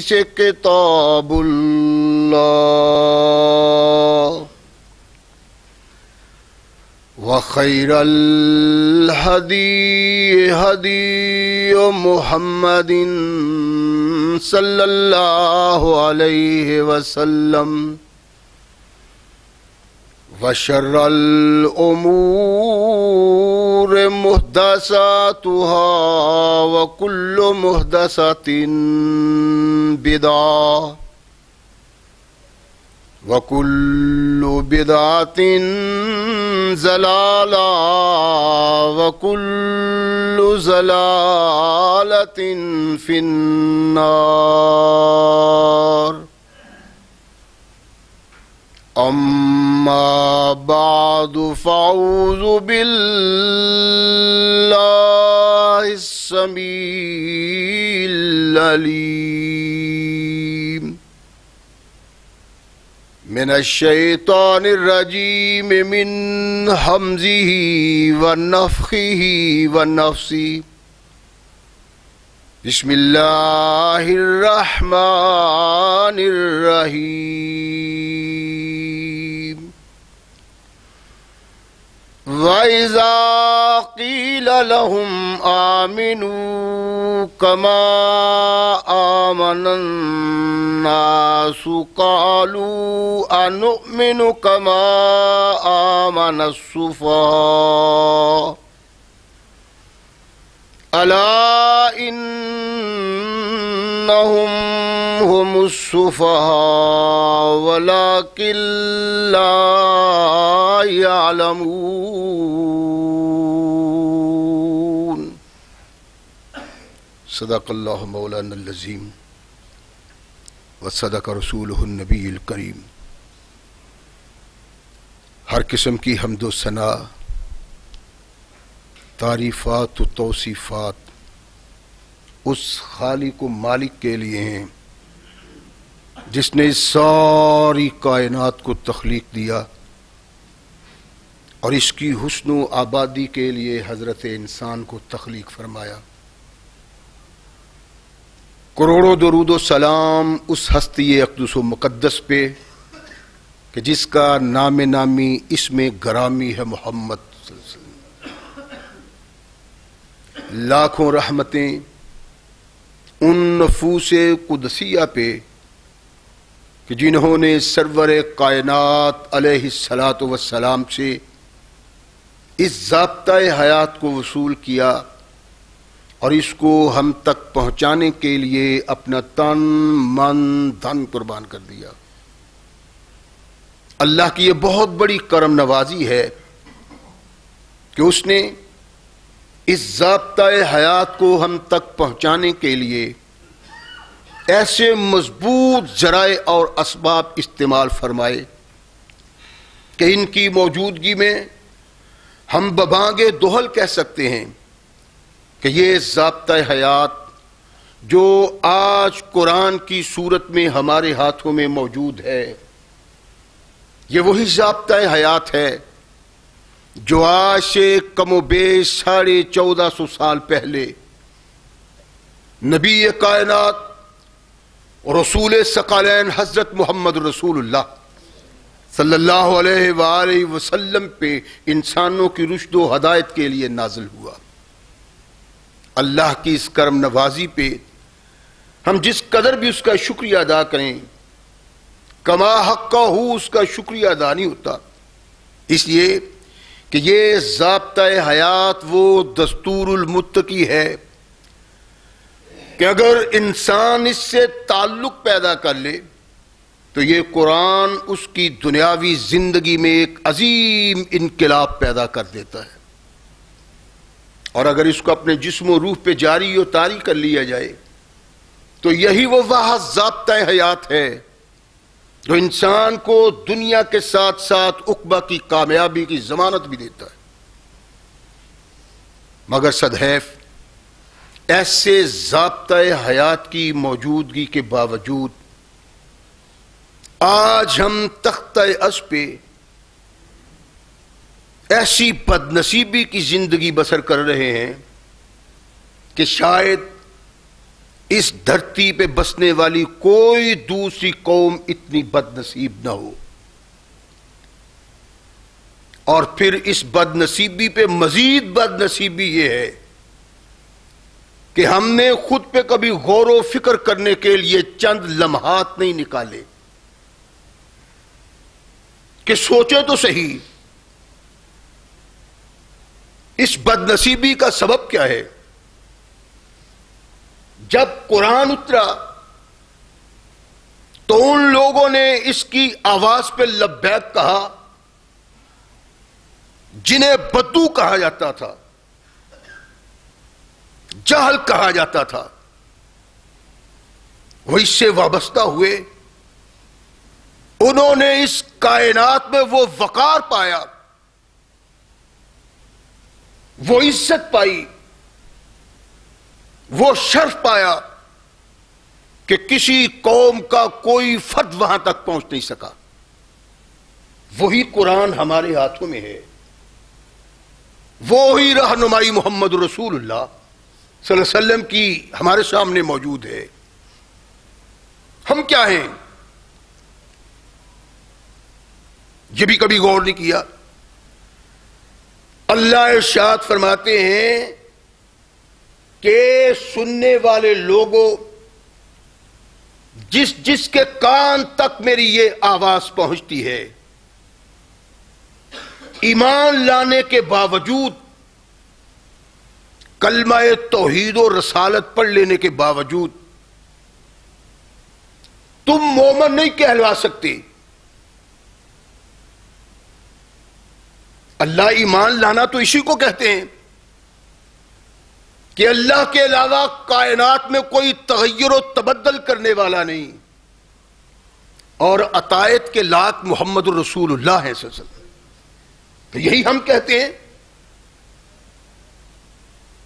سے کتاب اللہ وخیر الہدی ہدی محمد صلی اللہ علیہ وسلم وشر الامور محدثاتها وكل محدثة بدعة وكل بدعة ضلالة وكل ضلالة في النار. أما بعد فأعوذ بالله السميع العليم من الشيطان الرجيم من همزه ونفخه ونفثه. بسم الله الرحمن الرحيم. وَإِذَا قِيلَ لَهُمْ آمِنُوا كَمَا آمَنَ النَّاسُ قَالُوا أَنُؤْمِنُ كَمَا آمَنَ السُّفَهَاءُ أَلَا إِنَّهُمْ هم السفهاء ولكن لا يعلمون. صدق اللہ مولانا العظیم وصدق رسولہ النبی الکریم. ہر قسم کی حمد و ثنا، تعریفات و توصیفات اس خالق و مالک کے لیے ہیں جس نے ساری کائنات کو تخلیق دیا اور اس کی حسن و آبادی کے لیے حضرت انسان کو تخلیق فرمایا. کروڑوں درود و سلام اس ہستی اقدس و مقدس پہ کہ جس کا نام نامی اسم گرامی ہے محمد صلی اللہ علیہ وسلم. لاکھوں رحمتیں ان نفوس قدسیہ پہ کہ جنہوں نے سرور کائنات علیہ الصلاۃ والسلام سے اس ضابطۂ حیات کو وصول کیا اور اس کو ہم تک پہنچانے کے لیے اپنا تن من دھن قربان کر دیا. اللہ کی یہ بہت بڑی کرم نوازی ہے کہ اس نے اس ضابطۂ حیات کو ہم تک پہنچانے کے لیے ایسے مضبوط ذرائع اور اسباب استعمال فرمائے کہ ان کی موجودگی میں ہم ببانگ دوہل کہہ سکتے ہیں کہ یہ ضابطۂ حیات جو آج قرآن کی صورت میں ہمارے ہاتھوں میں موجود ہے، یہ وہی ضابطۂ حیات ہے جو آج سے کم و بیش 1450 سال پہلے نبی کائنات رسول ثقلین حضرت محمد رسول اللہ صلی اللہ علیہ وآلہ وسلم پہ انسانوں کی رشد و ہدایت کے لیے نازل ہوا. اللہ کی اس کرم نوازی پہ ہم جس قدر بھی اس کا شکریہ ادا کریں کما حقہ اس کا شکریہ ادا نہیں ہوتا، اس لیے کہ یہ ضابطۂ حیات وہ دستور المتقی ہے کہ اگر انسان اس سے تعلق پیدا کر لے تو یہ قرآن اس کی دنیاوی زندگی میں ایک عظیم انقلاب پیدا کر دیتا ہے، اور اگر اس کو اپنے جسم و روح پہ جاری و طاری کر لیا جائے تو یہی وہ واحد ضابطۂ حیات ہے جو انسان کو دنیا کے ساتھ ساتھ عقبہ کی کامیابی کی ضمانت بھی دیتا ہے. مگر صدحیف ایسے ضابطۂ حیات کی موجودگی کے باوجود آج ہم تختہ عرش پہ ایسی بدنصیبی کی زندگی بسر کر رہے ہیں کہ شاید اس دھرتی پہ بسنے والی کوئی دوسری قوم اتنی بد نصیب نہ ہو. اور پھر اس بد نصیبی پہ مزید بد نصیبی یہ ہے کہ ہم نے خود پہ کبھی غور و فکر کرنے کے لیے چند لمحات نہیں نکالے کہ سوچے تو صحیح اس بد نصیبی کا سبب کیا ہے. جب قرآن اترا تو ان لوگوں نے اس کی آواز پہ لبیک کہا جنہیں بدو کہا جاتا تھا، جہل کہا جاتا تھا. وہ اس سے وابستہ ہوئے، انہوں نے اس کائنات میں وہ وقار پایا، وہ عزت پائی، وہ شرف پایا کہ کسی قوم کا کوئی فرد وہاں تک پہنچ نہیں سکا. وہی قرآن ہمارے ہاتھوں میں ہے، وہی رہنمائی محمد رسول اللہ صلی اللہ علیہ وسلم کی ہمارے سامنے موجود ہے. ہم کیا ہیں یہ بھی کبھی غور نہیں کیا. اللہ ارشاد فرماتے ہیں کہ سننے والے لوگوں، جس جس کے کان تک میری یہ آواز پہنچتی ہے، ایمان لانے کے باوجود، کلمہ توحید و رسالت پڑھ لینے کے باوجود تم مومن نہیں کہلوا سکتے. اللہ ایمان لانا تو اسی کو کہتے ہیں کہ اللہ کے علاوہ کائنات میں کوئی تغیر و تبدل کرنے والا نہیں، اور عطایت کے لاک محمد رسول اللہ ہے صلی اللہ علیہ وسلم. تو یہی ہم کہتے ہیں.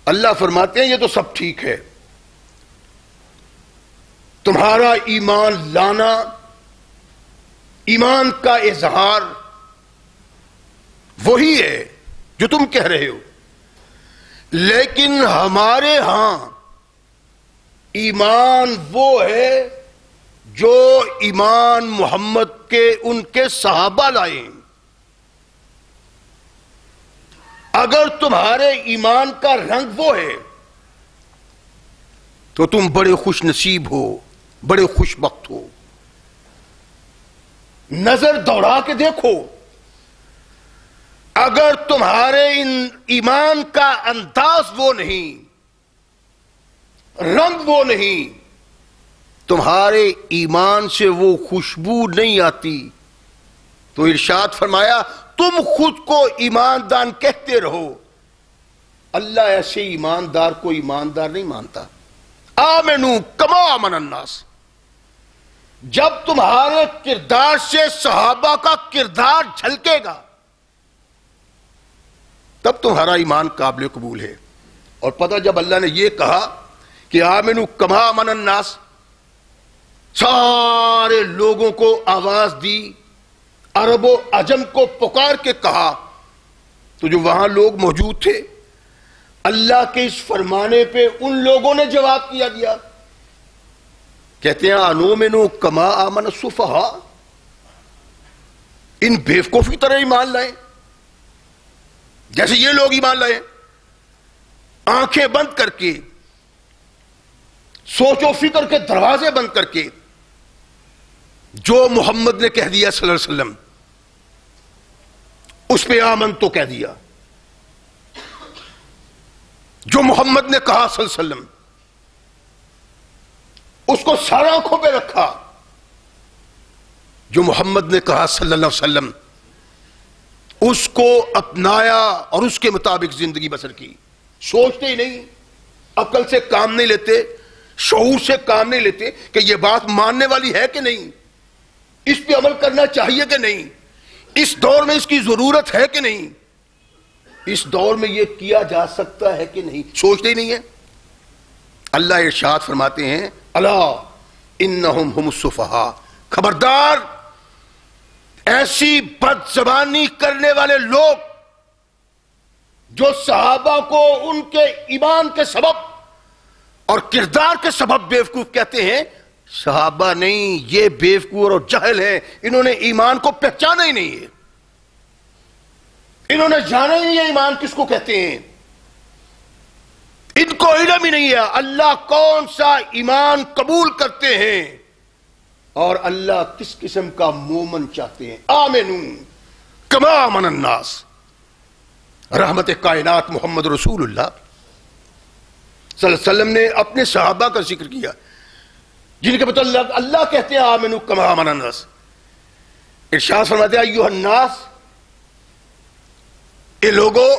اللہ فرماتے ہیں یہ تو سب ٹھیک ہے، تمہارا ایمان لانا، ایمان کا اظہار وہی ہے جو تم کہہ رہے ہو، لیکن ہمارے ہاں ایمان وہ ہے جو ایمان محمد کے ان کے صحابہ لائے. اگر تمہارے ایمان کا رنگ وہ ہے تو تم بڑے خوش نصیب ہو، بڑے خوش بخت ہو. نظر دوڑا کے دیکھو، اگر تمہارے ایمان کا انداز وہ نہیں، رنگ وہ نہیں، تمہارے ایمان سے وہ خوشبو نہیں آتی، تو ارشاد فرمایا تم خود کو ایماندار کہتے رہو، اللہ ایسے ایماندار کو ایماندار نہیں مانتا. آمنو کما آمن الناس. جب تمہارے کردار سے صحابہ کا کردار جھلکے گا تب تمہارا ایمان قابل قبول ہے. اور پتہ جب اللہ نے یہ کہا کہ آمنو کما آمن الناس، سارے لوگوں کو آواز دی، عرب و عجم کو پکار کے کہا، تو جو وہاں لوگ موجود تھے اللہ کے اس فرمانے پہ ان لوگوں نے جواب کیا دیا. کہتے ہیں انؤمنو کما آمن السفہاء، ان بیوقوفی طرح ایمان لائیں جیسے یہ لوگ ایمان لائے، آنکھیں بند کر کے، سوچ و فکر کے دروازے بند کر کے. جو محمد نے کہہ دیا صلی اللہ علیہ وسلم اس پہ آمن تو کہہ دیا، جو محمد نے کہا صلی اللہ علیہ وسلم اس کو سارا آنکھوں پہ رکھا، جو محمد نے کہا صلی اللہ علیہ وسلم اس کو اپنایا اور اس کے مطابق زندگی بسر کی. سوچتے ہی نہیں، عقل سے کام نہیں لیتے، شعور سے کام نہیں لیتے کہ یہ بات ماننے والی ہے کہ نہیں، اس پہ عمل کرنا چاہیے کہ نہیں، اس دور میں اس کی ضرورت ہے کہ نہیں، اس دور میں یہ کیا جا سکتا ہے کہ نہیں، سوچتے ہی نہیں ہے. اللہ ارشاد فرماتے ہیں الا انہم ہم السفہاء، خبردار ایسی بد زبانی کرنے والے لوگ جو صحابہ کو ان کے ایمان کے سبب اور کردار کے سبب بیوقوف کہتے ہیں، صحابہ نہیں، یہ بیوقوف اور جاہل ہیں، انہوں نے ایمان کو پہچانا ہی نہیں ہے، انہوں نے جانا ہی نہیں ہے ایمان کس کو کہتے ہیں، ان کو علم ہی نہیں ہے اللہ کون سا ایمان قبول کرتے ہیں اور اللہ کس قسم کا مومن چاہتے ہیں۔ آمنو کما آمن الناس، رحمت کائنات محمد رسول اللہ صلی اللہ علیہ وسلم نے اپنے صحابہ کا ذکر کیا جن کے متعلق اللہ کہتے ہیں آمنو کما آمن الناس۔ ارشاد فرماتے ہیں ایھا الناس، اے لوگو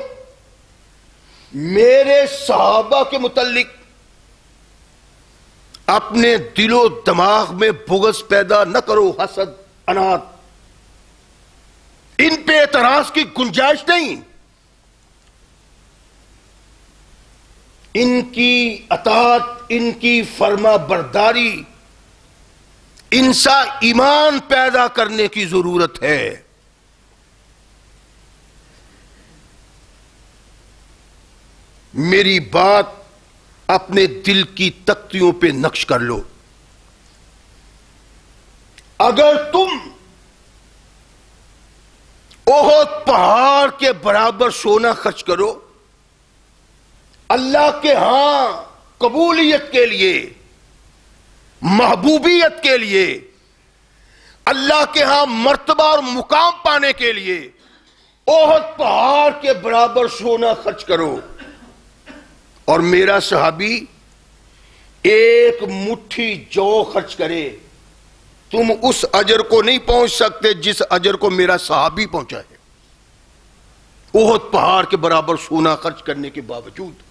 میرے صحابہ کے متعلق اپنے دل و دماغ میں بغض پیدا نہ کرو، حسد، انات، ان پہ اعتراض کی گنجائش نہیں، ان کی اطاعت، ان کی فرما برداری، ان سا ایمان پیدا کرنے کی ضرورت ہے۔ میری بات اپنے دل کی تختیوں پہ نقش کر لو، اگر تم احد پہاڑ کے برابر سونا خرچ کرو اللہ کے ہاں قبولیت کے لیے، محبوبیت کے لیے، اللہ کے ہاں مرتبہ اور مقام پانے کے لیے احد پہاڑ کے برابر سونا خرچ کرو، اور میرا صحابی ایک مٹھی جو خرچ کرے تم اس اجر کو نہیں پہنچ سکتے جس اجر کو میرا صحابی پہنچا ہے۔ احد پہاڑ کے برابر سونا خرچ کرنے کے باوجود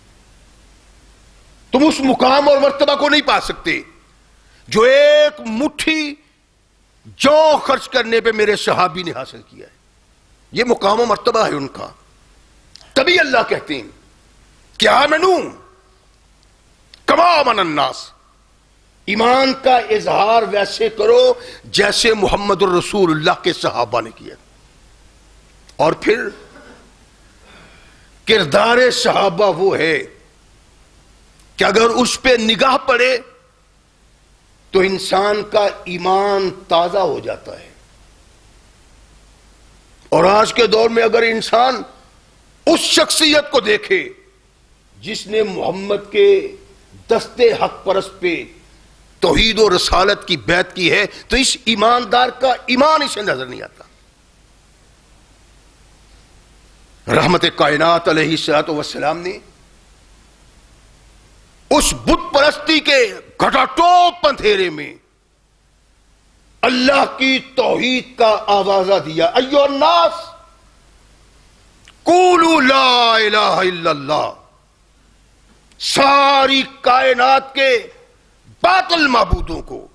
تم اس مقام اور مرتبہ کو نہیں پا سکتے جو ایک مٹھی جو خرچ کرنے پہ میرے صحابی نے حاصل کیا ہے۔ یہ مقام و مرتبہ ہے ان کا، تبھی اللہ کہتے ہیں کہ آمنو کما آمن الناس، ایمان کا اظہار ویسے کرو جیسے محمد الرسول اللہ کے صحابہ نے کیا۔ اور پھر کردار صحابہ وہ ہے کہ اگر اس پہ نگاہ پڑے تو انسان کا ایمان تازہ ہو جاتا ہے۔ اور آج کے دور میں اگر انسان اس شخصیت کو دیکھے جس نے محمد کے دستے حق پرست پہ توحید و رسالت کی بیعت کی ہے تو اس ایماندار کا ایمان اسے نظر نہیں آتا۔ رحمت کائنات علیہ الصلوۃ والسلام نے اس بت پرستی کے گھٹاٹوپ اندھیرے میں اللہ کی توحید کا آوازہ دیا، ایھا الناس قولوا لا الہ الا اللہ، ساری کائنات کے باطل معبودوں کو،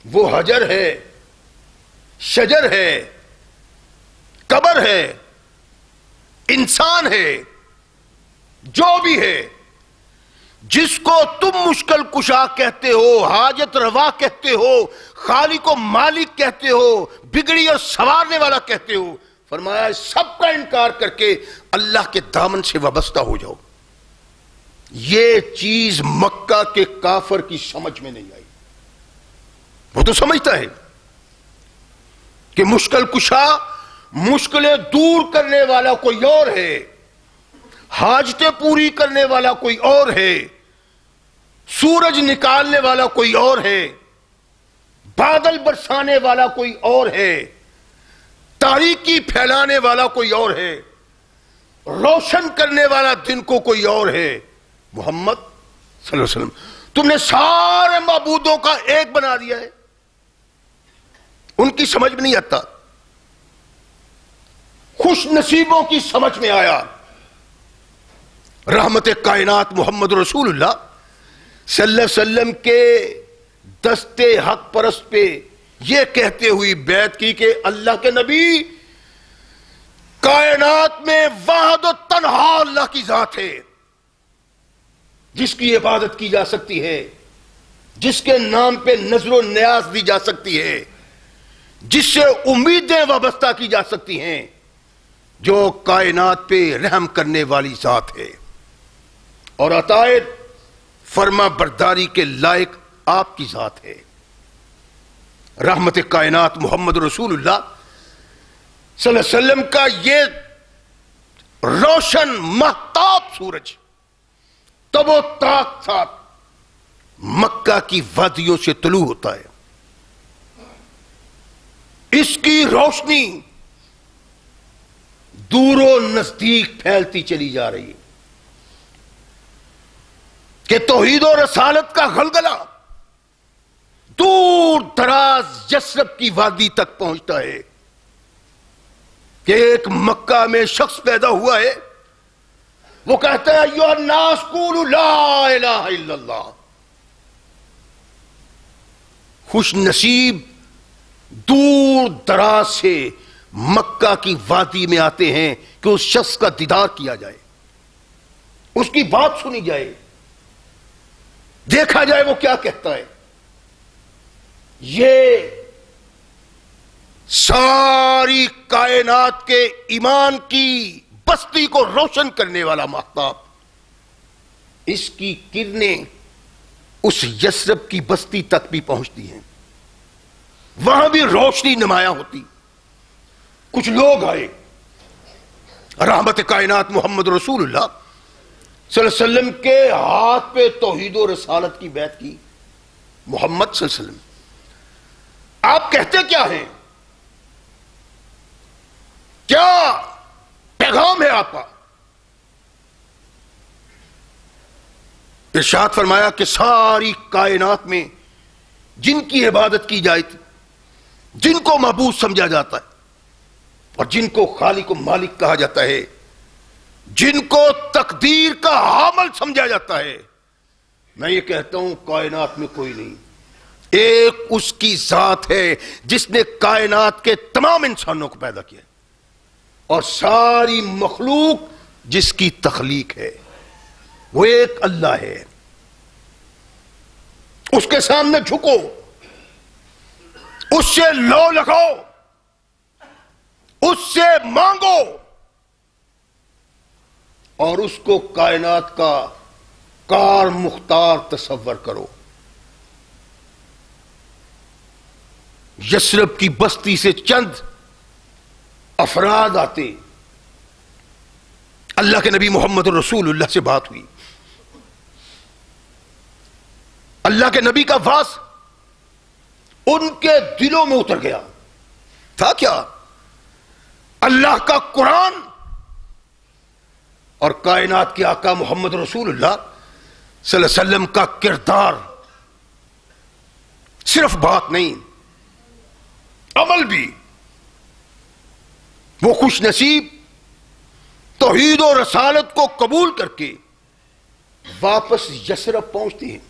وہ حجر ہے، شجر ہے، قبر ہے، انسان ہے، جو بھی ہے، جس کو تم مشکل کشا کہتے ہو، حاجت روا کہتے ہو، خالق و مالک کہتے ہو، بگڑی اور سنوارنے والا کہتے ہو، فرمایا سب کا انکار کر کے اللہ کے دامن سے وابستہ ہو جاؤ۔ یہ چیز مکہ کے کافر کی سمجھ میں نہیں آئی۔ وہ تو سمجھتا ہے کہ مشکل کشا، مشکلیں دور کرنے والا کوئی اور ہے، حاجتیں پوری کرنے والا کوئی اور ہے، سورج نکالنے والا کوئی اور ہے، بادل برسانے والا کوئی اور ہے، تاریکی پھیلانے والا کوئی اور ہے، روشن کرنے والا دن کو کوئی اور ہے۔ محمد صلی اللہ علیہ وسلم تم نے سارے معبودوں کا ایک بنا دیا ہے، ان کی سمجھ میں نہیں آتا۔ خوش نصیبوں کی سمجھ میں آیا۔ رحمت کائنات محمد رسول اللہ صلی اللہ علیہ وسلم کے دستے حق پرست پہ یہ کہتے ہوئی بیعت کی کہ اللہ کے نبی، کائنات میں واحد و تنہا اللہ کی ذات ہے جس کی عبادت کی جا سکتی ہے، جس کے نام پہ نظر و نیاز دی جا سکتی ہے، جس سے امیدیں وابستہ کی جا سکتی ہیں، جو کائنات پہ رحم کرنے والی ذات ہے۔ اور عطائے فرما برداری کے لائق آپ کی ذات ہے۔ رحمت کائنات محمد رسول اللہ صلی اللہ علیہ وسلم کا یہ روشن مہتاب سورج تب و تاک ساتھ مکہ کی وادیوں سے طلوع ہوتا ہے۔ اس کی روشنی دور و نزدیک پھیلتی چلی جا رہی ہے کہ توحید و رسالت کا غلغلہ دور دراز یثرب کی وادی تک پہنچتا ہے کہ ایک مکہ میں شخص پیدا ہوا ہے، وہ کہتا ہے ایھا الناس قولوا لا الہ الا اللہ۔ خوش نصیب دور دراز سے مکہ کی وادی میں آتے ہیں کہ اس شخص کا دیدار کیا جائے، اس کی بات سنی جائے، دیکھا جائے وہ کیا کہتا ہے۔ یہ ساری کائنات کے ایمان کی بستی کو روشن کرنے والا مہتاب، اس کی کرنیں اس یثرب کی بستی تک بھی پہنچتی ہیں، وہاں بھی روشنی نمایاں ہوتی۔ کچھ لوگ آئے، رحمت کائنات محمد رسول اللہ صلی اللہ علیہ وسلم کے ہاتھ پہ توحید و رسالت کی بیعت کی۔ محمد صلی اللہ علیہ وسلم آپ کہتے کیا ہیں؟ کیا پیغام ہے آپ کا؟ ارشاد فرمایا کہ ساری کائنات میں جن کی عبادت کی جاتی، جن کو معبود سمجھا جاتا ہے اور جن کو خالق و مالک کہا جاتا ہے، جن کو تقدیر کا حامل سمجھا جاتا ہے، میں یہ کہتا ہوں کائنات میں کوئی نہیں، ایک اس کی ذات ہے جس نے کائنات کے تمام انسانوں کو پیدا کیا اور ساری مخلوق جس کی تخلیق ہے، وہ ایک اللہ ہے۔ اس کے سامنے جھکو، اس سے لو لگاؤ، اس سے مانگو اور اس کو کائنات کا کار مختار تصور کرو۔ یثرب کی بستی سے چند افراد آتے، اللہ کے نبی محمد رسول اللہ سے بات ہوئی، اللہ کے نبی کا واس ان کے دلوں میں اتر گیا تھا۔ کیا؟ اللہ کا قرآن اور کائنات کے آقا محمد رسول اللہ صلی اللہ علیہ وسلم کا کردار، صرف بات نہیں عمل بھی۔ وہ خوش نصیب توحید و رسالت کو قبول کر کے واپس یثرب پہنچتے ہیں۔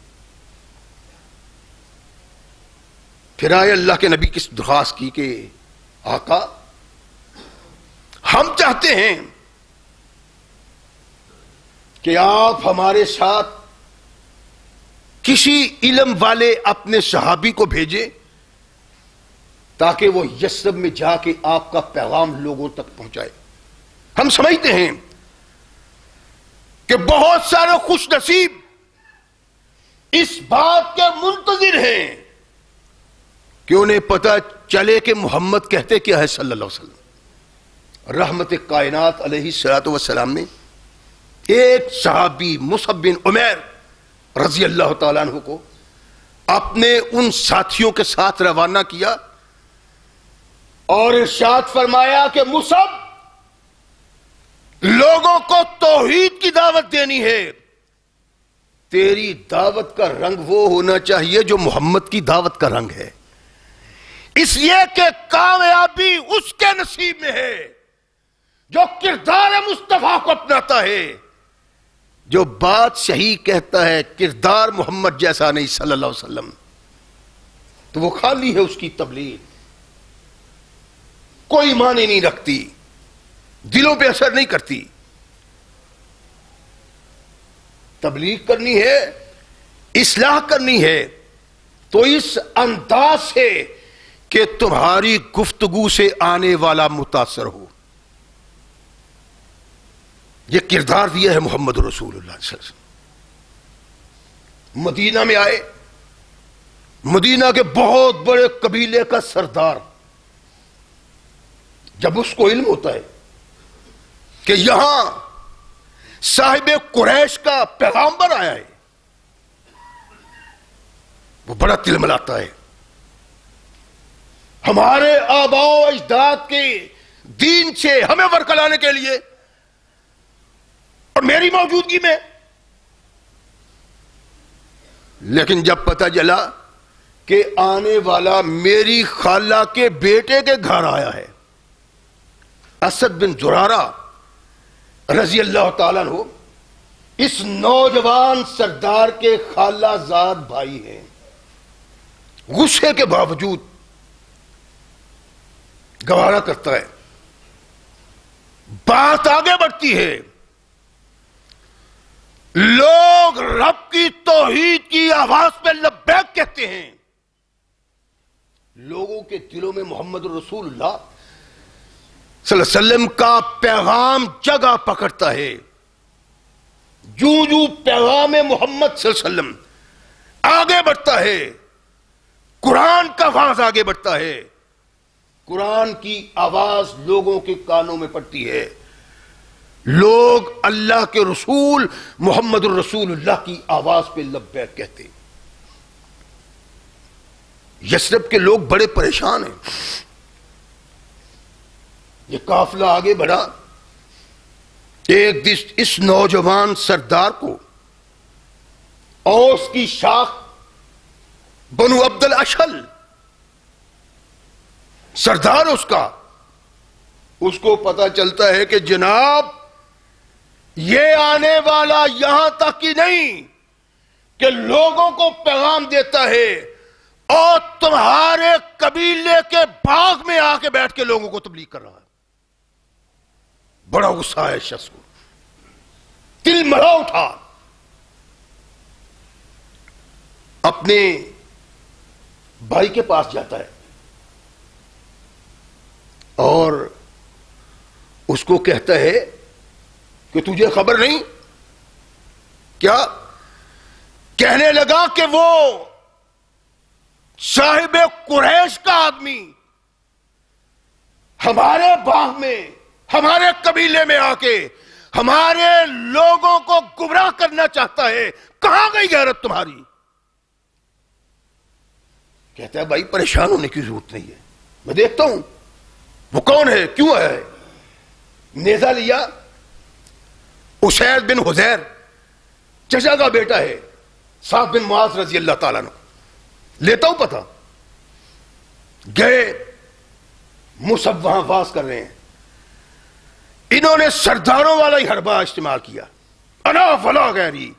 پھر آئے اللہ کے نبی کی درخواست کی کہ آقا ہم چاہتے ہیں کہ آپ ہمارے ساتھ کسی علم والے اپنے صحابی کو بھیجیں تاکہ وہ یثرب میں جا کے آپ کا پیغام لوگوں تک پہنچائے۔ ہم سمجھتے ہیں کہ بہت سارے خوش نصیب اس بات کے منتظر ہیں کہ انہیں پتہ چلے کہ محمد کہتے کیا ہے صلی اللہ علیہ وسلم۔ رحمت کائنات علیہ الصلوۃ والسلام نے ایک صحابی مصعب بن عمیر رضی اللہ تعالیٰ عنہ کو اپنے ان ساتھیوں کے ساتھ روانہ کیا اور ارشاد فرمایا کہ مصعب، لوگوں کو توحید کی دعوت دینی ہے، تیری دعوت کا رنگ وہ ہونا چاہیے جو محمد کی دعوت کا رنگ ہے، اس لیے کہ کامیابی اس کے نصیب میں ہے جو کردار مصطفیٰ کو اپناتا ہے، جو بات صحیح کہتا ہے، کردار محمد جیسا نہیں صلی اللہ علیہ وسلم، تو وہ خالی ہے، اس کی تبلیغ کوئی معنی نہیں رکھتی، دلوں پہ اثر نہیں کرتی۔ تبلیغ کرنی ہے، اصلاح کرنی ہے تو اس انداز سے کہ تمہاری گفتگو سے آنے والا متاثر ہو۔ یہ کردار دیا ہے محمد رسول اللہ صلی اللہ علیہ وسلم۔ مدینہ میں آئے. مدینہ کے بہت بڑے قبیلے کا سردار, جب اس کو علم ہوتا ہے کہ یہاں صاحب قریش کا پیغامبر آیا ہے, وہ بڑا تلملاتا ہے. ہمارے آباء و اجداد کے دین سے ہمیں ورکلانے کے لیے, اور میری موجودگی میں. لیکن جب پتہ چلا کہ آنے والا میری خالہ کے بیٹے کے گھر آیا ہے, اسد بن زرارہ رضی اللہ تعالیٰ عنہ اس نوجوان سردار کے خالہ زاد بھائی ہیں, غصے کے باوجود گوارا کرتا ہے. بات آگے بڑھتی ہے, لوگ رب کی توحید کی آواز پہ لبیک کہتے ہیں. لوگوں کے دلوں میں محمد رسول اللہ صلی اللہ علیہ وسلم کا پیغام جگہ پکڑتا ہے. جو پیغام محمد صلی اللہ علیہ وسلم آگے بڑھتا ہے, قرآن کا آواز آگے بڑھتا ہے, قرآن کی آواز لوگوں کے کانوں میں پڑتی ہے. لوگ اللہ کے رسول محمد الرسول اللہ کی آواز پہ لبیک کہتے ہیں. یثرب کے لوگ بڑے پریشان ہیں. یہ قافلہ آگے بڑھا. ایک دن اس نوجوان سردار کو اوس کی شاخ بنو عبد الاشہل سردار اس کو پتا چلتا ہے کہ جناب یہ آنے والا یہاں تک ہی نہیں کہ لوگوں کو پیغام دیتا ہے, اور تمہارے قبیلے کے باغ میں آ کے بیٹھ کے لوگوں کو تبلیغ کر رہا ہے. بڑا غصہ ہے شخص کو, دل ملا اٹھا. اپنے بھائی کے پاس جاتا ہے اور اس کو کہتا ہے کہ تجھے خبر نہیں کیا؟ کہنے لگا کہ وہ صاحب قریش کا آدمی ہمارے باغ میں, ہمارے قبیلے میں آ کے ہمارے لوگوں کو گمراہ کرنا چاہتا ہے. کہاں گئی غیرت تمہاری؟ کہتا ہے بھائی پریشان ہونے کی ضرورت نہیں ہے, میں دیکھتا ہوں وہ کون ہے, کیوں ہے. نیزہ لیا, اسید بن حذیر چچا کا بیٹا ہے, سعد بن معاذ رضی اللہ تعالیٰ عنہ, لیتا ہوں پتہ. گئے, مصعب وہاں واز کر رہے ہیں. انہوں نے سرداروں والا ہی حربہ استعمال کیا. انا ولا غیری,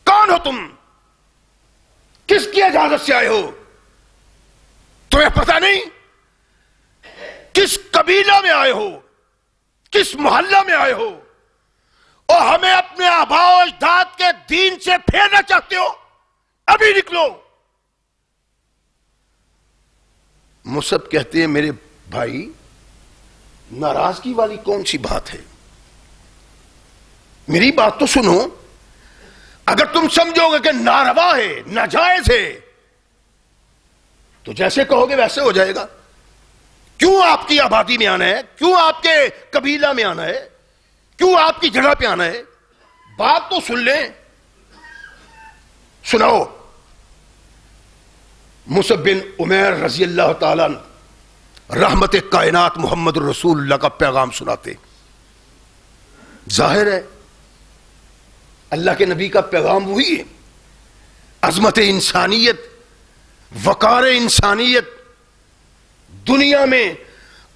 کون ہو تم, کس کی اجازت سے آئے ہو, تمہیں پتہ نہیں کس قبیلہ میں آئے ہو, کس محلہ میں آئے ہو, اور ہمیں اپنے آباء و اجداد کے دین سے پھیرنا چاہتے ہو, ابھی نکلو. مصعب کہتے ہیں میرے بھائی ناراضگی والی کون سی بات ہے, میری بات تو سنو. اگر تم سمجھو گے کہ ناروا ہے, ناجائز ہے, تو جیسے کہو گے ویسے ہو جائے گا. کیوں آپ کی آبادی میں آنا ہے, کیوں آپ کے قبیلہ میں آنا ہے, کیوں آپ کی جگہ پہ آنا ہے, بات تو سن لیں. سناؤ. مصعب بن عمیر رضی اللہ تعالیٰ رحمت کائنات محمد الرسول اللہ کا پیغام سناتے. ظاہر ہے اللہ کے نبی کا پیغام وہی ہے, عظمت انسانیت, وقار انسانیت, دنیا میں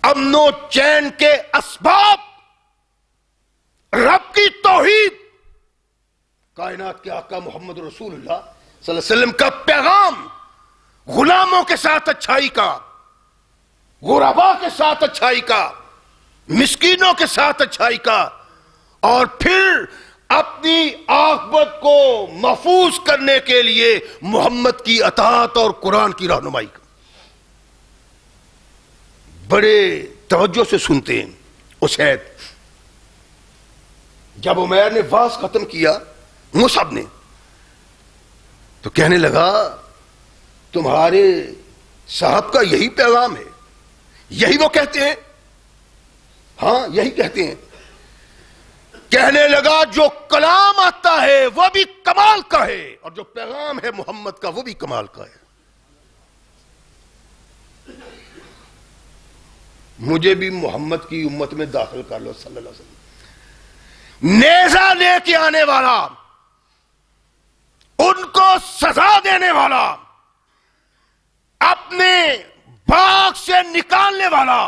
امن و چین کے اسباب, رب کی توحید, کائنات کے آقا محمد رسول اللہ صلی اللہ علیہ وسلم کا پیغام, غلاموں کے ساتھ اچھائی کا, غرباء کے ساتھ اچھائی کا, مسکینوں کے ساتھ اچھائی کا, اور پھر اپنی عاقبت کو محفوظ کرنے کے لیے محمد کی اطاعت اور قرآن کی رہنمائی کا. بڑے توجہ سے سنتے ہیں. اسید جب عمیر نے واز ختم کیا, مصعب نے, تو کہنے لگا تمہارے صاحب کا یہی پیغام ہے، یہی وہ کہتے ہیں؟ ہاں یہی کہتے ہیں۔ کہنے لگا جو کلام آتا ہے وہ بھی کمال کا ہے، اور جو پیغام ہے محمد کا وہ بھی کمال کا ہے۔ مجھے بھی محمد کی امت میں داخل کر لو صلی اللہ علیہ وسلم۔ نیزہ لے کے آنے والا، ان کو سزا دینے والا، اپنے باغ سے نکالنے والا،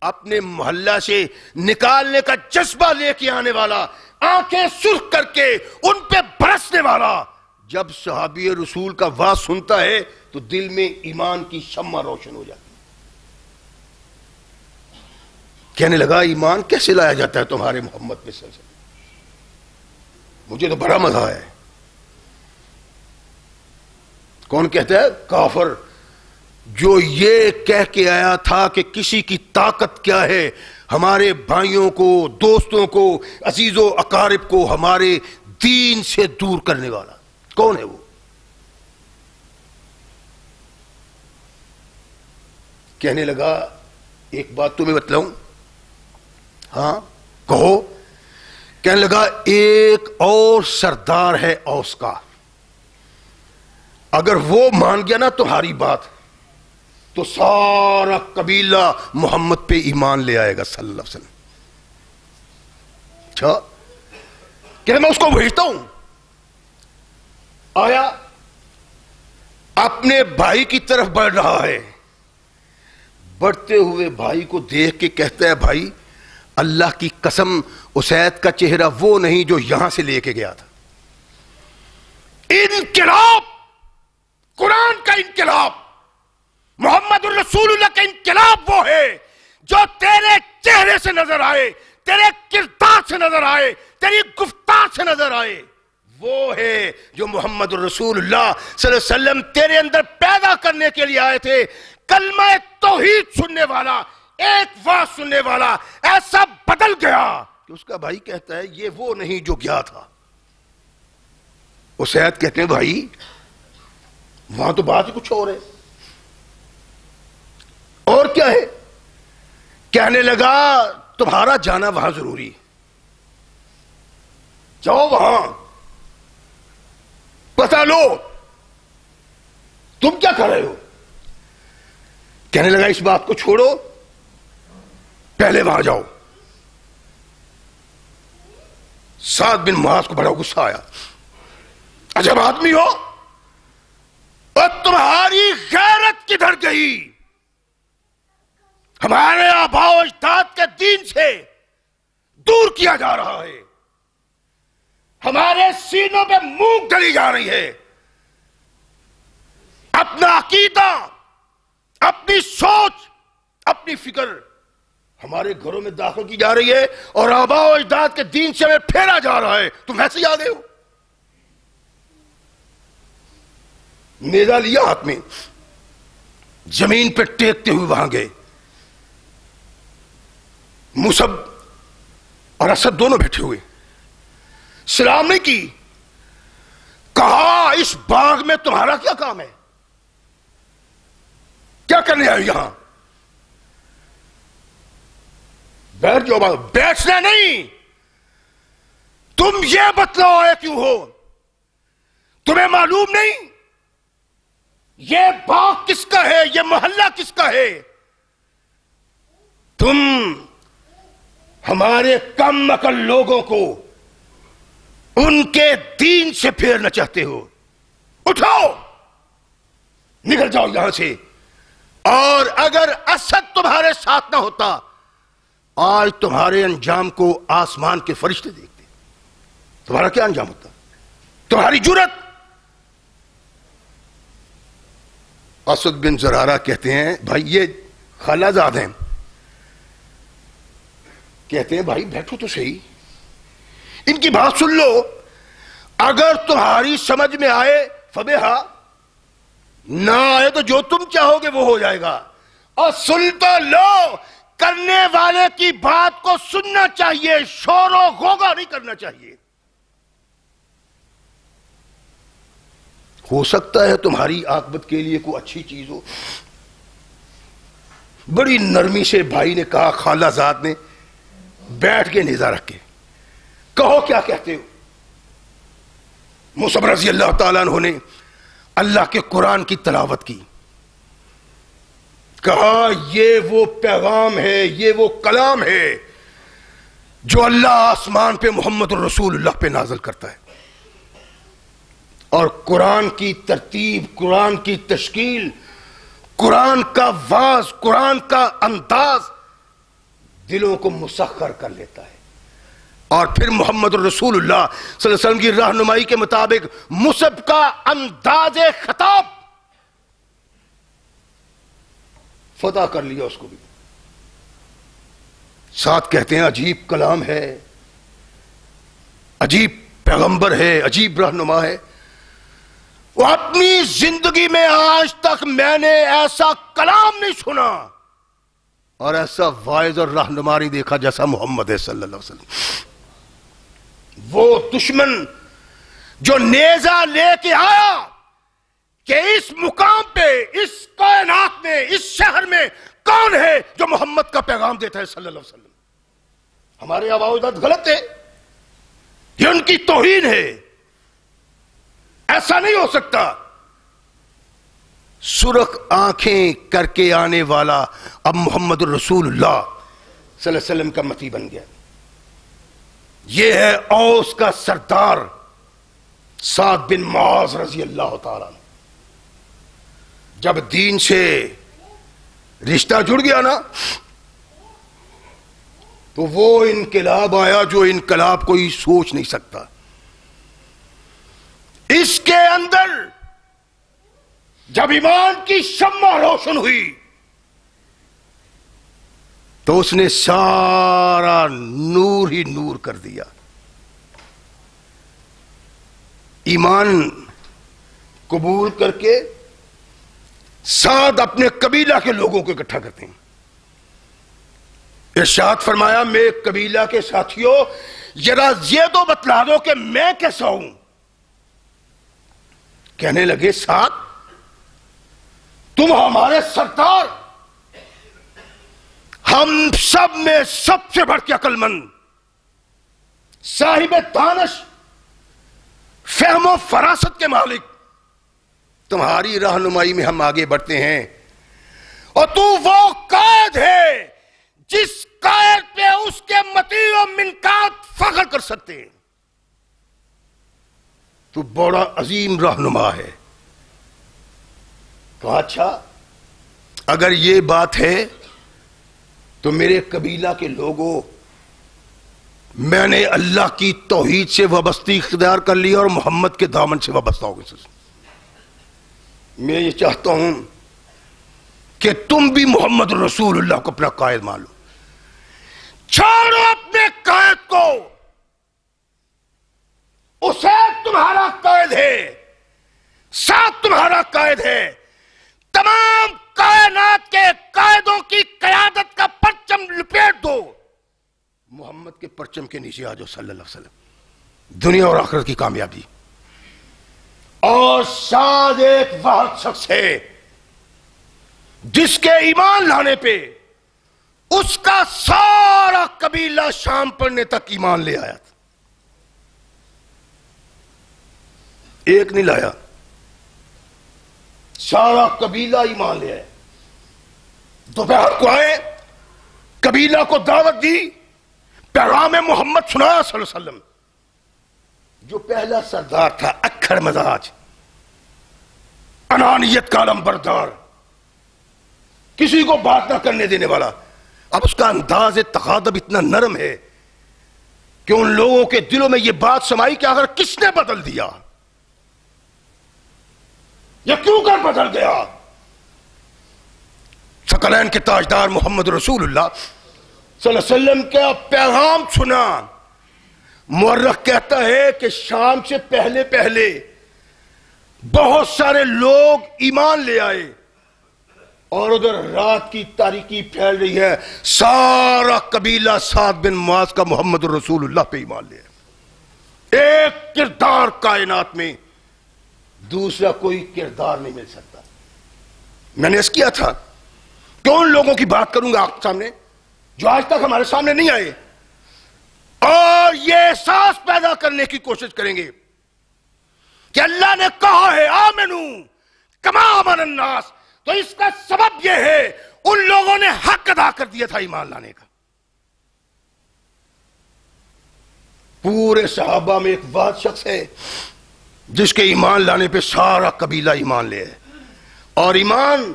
اپنے محلہ سے نکالنے کا جذبہ لے کے آنے والا، آنکھیں سرخ کر کے ان پہ برسنے والا، جب صحابی رسول کا واز سنتا ہے تو دل میں ایمان کی شمع روشن ہو جاتی ہے۔ کہنے لگا ایمان کیسے لایا جاتا ہے تمہارے محمد پہ صلی اللہ علیہ وسلم؟ مجھے تو بڑا مزہ ہے۔ کون کہتا ہے؟ کافر جو یہ کہہ کے آیا تھا کہ کسی کی طاقت کیا ہے ہمارے بھائیوں کو، دوستوں کو، عزیز و اقارب کو ہمارے دین سے دور کرنے والا کون ہے وہ؟ کہنے لگا ایک بات تمہیں بتلاؤں؟ ہاں کہو۔ کہنے لگا ایک اور سردار ہے اوس کا، اگر وہ مان گیا نا تمہاری بات تو سارا قبیلہ محمد پہ ایمان لے آئے گا صلی اللہ علیہ وسلم۔ اچھا کہ میں اس کو بھیجتا ہوں۔ آیا، اپنے بھائی کی طرف بڑھ رہا ہے، بڑھتے ہوئے بھائی کو دیکھ کے کہتا ہے بھائی اللہ کی قسم اسید کا چہرہ وہ نہیں جو یہاں سے لے کے گیا تھا۔ انقلاب، قرآن کا انقلاب، محمد الرسول اللہ کا انقلاب وہ ہے جو تیرے چہرے سے نظر آئے، تیرے کردار سے نظر آئے، تیری گفتار سے نظر آئے، وہ ہے جو محمد الرسول اللہ صلی اللہ علیہ وسلم تیرے اندر پیدا کرنے کے لیے آئے تھے۔ کلمہ توحید سننے والا، ایک واز سننے والا ایسا بدل گیا کہ اس کا بھائی کہتا ہے یہ وہ نہیں جو گیا تھا۔ اسید کہتے ہیں بھائی وہاں تو بات ہی کچھ اور ہے۔ اور کیا ہے؟ کہنے لگا تمہارا جانا وہاں ضروری، جاؤ وہاں پتہ لو تم کیا کر رہے ہو۔ کہنے لگا اس بات کو چھوڑو، پہلے وہاں جاؤ۔ سعد بن معاذ کو بڑا غصہ آیا، عجب آدمی ہو، اور تمہاری غیرت کدھر گئی؟ ہمارے آباء و اجداد کے دین سے دور کیا جا رہا ہے، ہمارے سینوں پہ مونگ ڈلی جا رہی ہے، اپنا عقیدہ، اپنی سوچ، اپنی فکر ہمارے گھروں میں داخل کی جا رہی ہے، اور آباء و اجداد کے دین سے ہمیں پھیرا جا رہا ہے، تم ایسے ہی آ گئے ہو۔ نیزہ لیا ہاتھ میں، زمین پہ ٹیکتے ہوئے وہاں گئے۔ مصعب اور اسد دونوں بیٹھے ہوئے، سلام نہیں کی، کہا اس باغ میں تمہارا کیا کام ہے؟ کیا کرنے آئے یہاں؟ بیٹھ جاؤ باغ۔ بیٹھنا نہیں، تم یہ بتلاؤ آئے کیوں ہو؟ تمہیں معلوم نہیں یہ باغ کس کا ہے، یہ محلہ کس کا ہے؟ تم ہمارے کم عقل لوگوں کو ان کے دین سے پھیرنا چاہتے ہو۔ اٹھاؤ، نکل جاؤ یہاں سے۔ اور اگر اسد تمہارے ساتھ نہ ہوتا آج تمہارے انجام کو آسمان کے فرشتے دیکھتے، تمہارا کیا انجام ہوتا؟ تمہاری جرت۔ اسد بن زرارہ کہتے ہیں بھائی یہ خالہ زاد ہیں، کہتے ہیں بھائی بیٹھو تو صحیح، ان کی بات سن لو، اگر تمہاری سمجھ میں آئے فبہا، نہ آئے تو جو تم چاہو گے وہ ہو جائے گا، اور سن تو لو، کرنے والے کی بات کو سننا چاہیے، شور و غوغا نہیں کرنا چاہیے۔ ہو سکتا ہے تمہاری عاقبت کے لیے کوئی اچھی چیز ہو. بڑی نرمی سے بھائی نے کہا, خالہ زاد نے, بیٹھ کے نیزہ رکھ کے کہو کیا کہتے ہو. مصعب رضی اللہ تعالیٰ عنہ نے اللہ کے قرآن کی تلاوت کی, کہا یہ وہ پیغام ہے, یہ وہ کلام ہے جو اللہ آسمان پہ محمد الرسول اللہ پہ نازل کرتا ہے. اور قرآن کی ترتیب, قرآن کی تشکیل, قرآن کا واز, قرآن کا انداز دلوں کو مسخر کر لیتا ہے. اور پھر محمد الرسول اللہ صلی اللہ علیہ وسلم کی رہنمائی کے مطابق مصعب کا انداز خطاب فتح کر لیا اس کو بھی. ساتھ کہتے ہیں عجیب کلام ہے, عجیب پیغمبر ہے, عجیب رہنما ہے. وہ اپنی زندگی میں آج تک میں نے ایسا کلام نہیں سنا اور ایسا واعظ اور رہنما نہیں دیکھا جیسا محمد صلی اللہ علیہ وسلم. وہ دشمن جو نیزہ لے کے آیا کہ اس مقام پہ, اس کائنات میں, اس شہر میں کون ہے جو محمد کا پیغام دیتا ہے صلی اللہ علیہ وسلم. ہمارے آباء و اجداد غلط ہے, یہ ان کی توہین ہے, ایسا نہیں ہو سکتا. سرخ آنکھیں کر کے آنے والا اب محمد الرسول اللہ صلی اللہ علیہ وسلم کا متی بن گیا. یہ ہے اوس کا سردار سعد بن معاذ رضی اللہ تعالیٰ عنہ. جب دین سے رشتہ جڑ گیا نا تو وہ انقلاب آیا جو انقلاب کوئی سوچ نہیں سکتا. اس کے اندر جب ایمان کی شمع روشن ہوئی تو اس نے سارا نور ہی نور کر دیا. ایمان قبول کر کے سعد اپنے قبیلہ کے لوگوں کو اکٹھا کرتے ہیں. ارشاد فرمایا, میرے قبیلہ کے ساتھیوں ذرا یہ تو بتلا دو کہ میں کیسا ہوں. کہنے لگے, سعد تم ہمارے سردار, ہم سب میں سب سے بڑھ کے عقل مند, صاحب دانش, فہم و فراست کے مالک, تمہاری رہنمائی میں ہم آگے بڑھتے ہیں. اور تو وہ قائد ہے جس قائد پہ اس کے متی و منکات فخر کر سکتے ہیں. تو بڑا عظیم رہنما ہے. کہا اچھا اگر یہ بات ہے تو میرے قبیلہ کے لوگوں, میں نے اللہ کی توحید سے وابستگی اختیار کر لی اور محمد کے دامن سے وابستہ ہو گئے. میں یہ چاہتا ہوں کہ تم بھی محمد رسول اللہ کو اپنا قائد مان لو. چھوڑو اپنے قائد کو, اسید تمہارا قائد ہے, سعد تمہارا قائد ہے. تمام کائنات کے قائدوں کی قیادت کا پرچم لپیٹ دو, محمد کے پرچم کے نیچے آ جاؤ صلی اللہ علیہ وسلم. دنیا اور آخرت کی کامیابی. اور سعد ایک واحد شخص ہے جس کے ایمان لانے پہ اس کا سارا قبیلہ شام پڑھنے تک ایمان لے آیا تھا. ایک نہیں لایا, سارا قبیلہ ایمان لے آیا. دوپہر کو آئے, قبیلہ کو دعوت دی, پیغام محمد سنایا صلی اللہ علیہ وسلم. جو پہلا سردار تھا اکھڑ مزاج, انانیت کا علم بردار, کسی کو بات نہ کرنے دینے والا, اب اس کا انداز تخاطب اتنا نرم ہے کہ ان لوگوں کے دلوں میں یہ بات سمائی کہ اگر کس نے بدل دیا, یہ کیوں کر بدل گیا. ثقلین کے تاجدار محمد رسول اللہ صلی اللہ علیہ وسلم کا پیغام سنا. مورخ کہتا ہے کہ شام سے پہلے پہلے بہت سارے لوگ ایمان لے آئے اور ادھر رات کی تاریکی پھیل رہی ہے, سارا قبیلہ سعد بن معاذ کا محمد رسول اللہ پہ ایمان لے آئے. ایک کردار کائنات میں دوسرا کوئی کردار نہیں مل سکتا. میں نے اس کیا تھا کہ ان لوگوں کی بات کروں گا آپ کے سامنے جو آج تک ہمارے سامنے نہیں آئے, اور یہ احساس پیدا کرنے کی کوشش کریں گے کہ اللہ نے کہا ہے آمنو کما آمن الناس, تو اس کا سبب یہ ہے ان لوگوں نے حق ادا کر دیا تھا ایمان لانے کا. پورے صحابہ میں ایک واحد شخص ہے جس کے ایمان لانے پہ سارا قبیلہ ایمان لے ہے, اور ایمان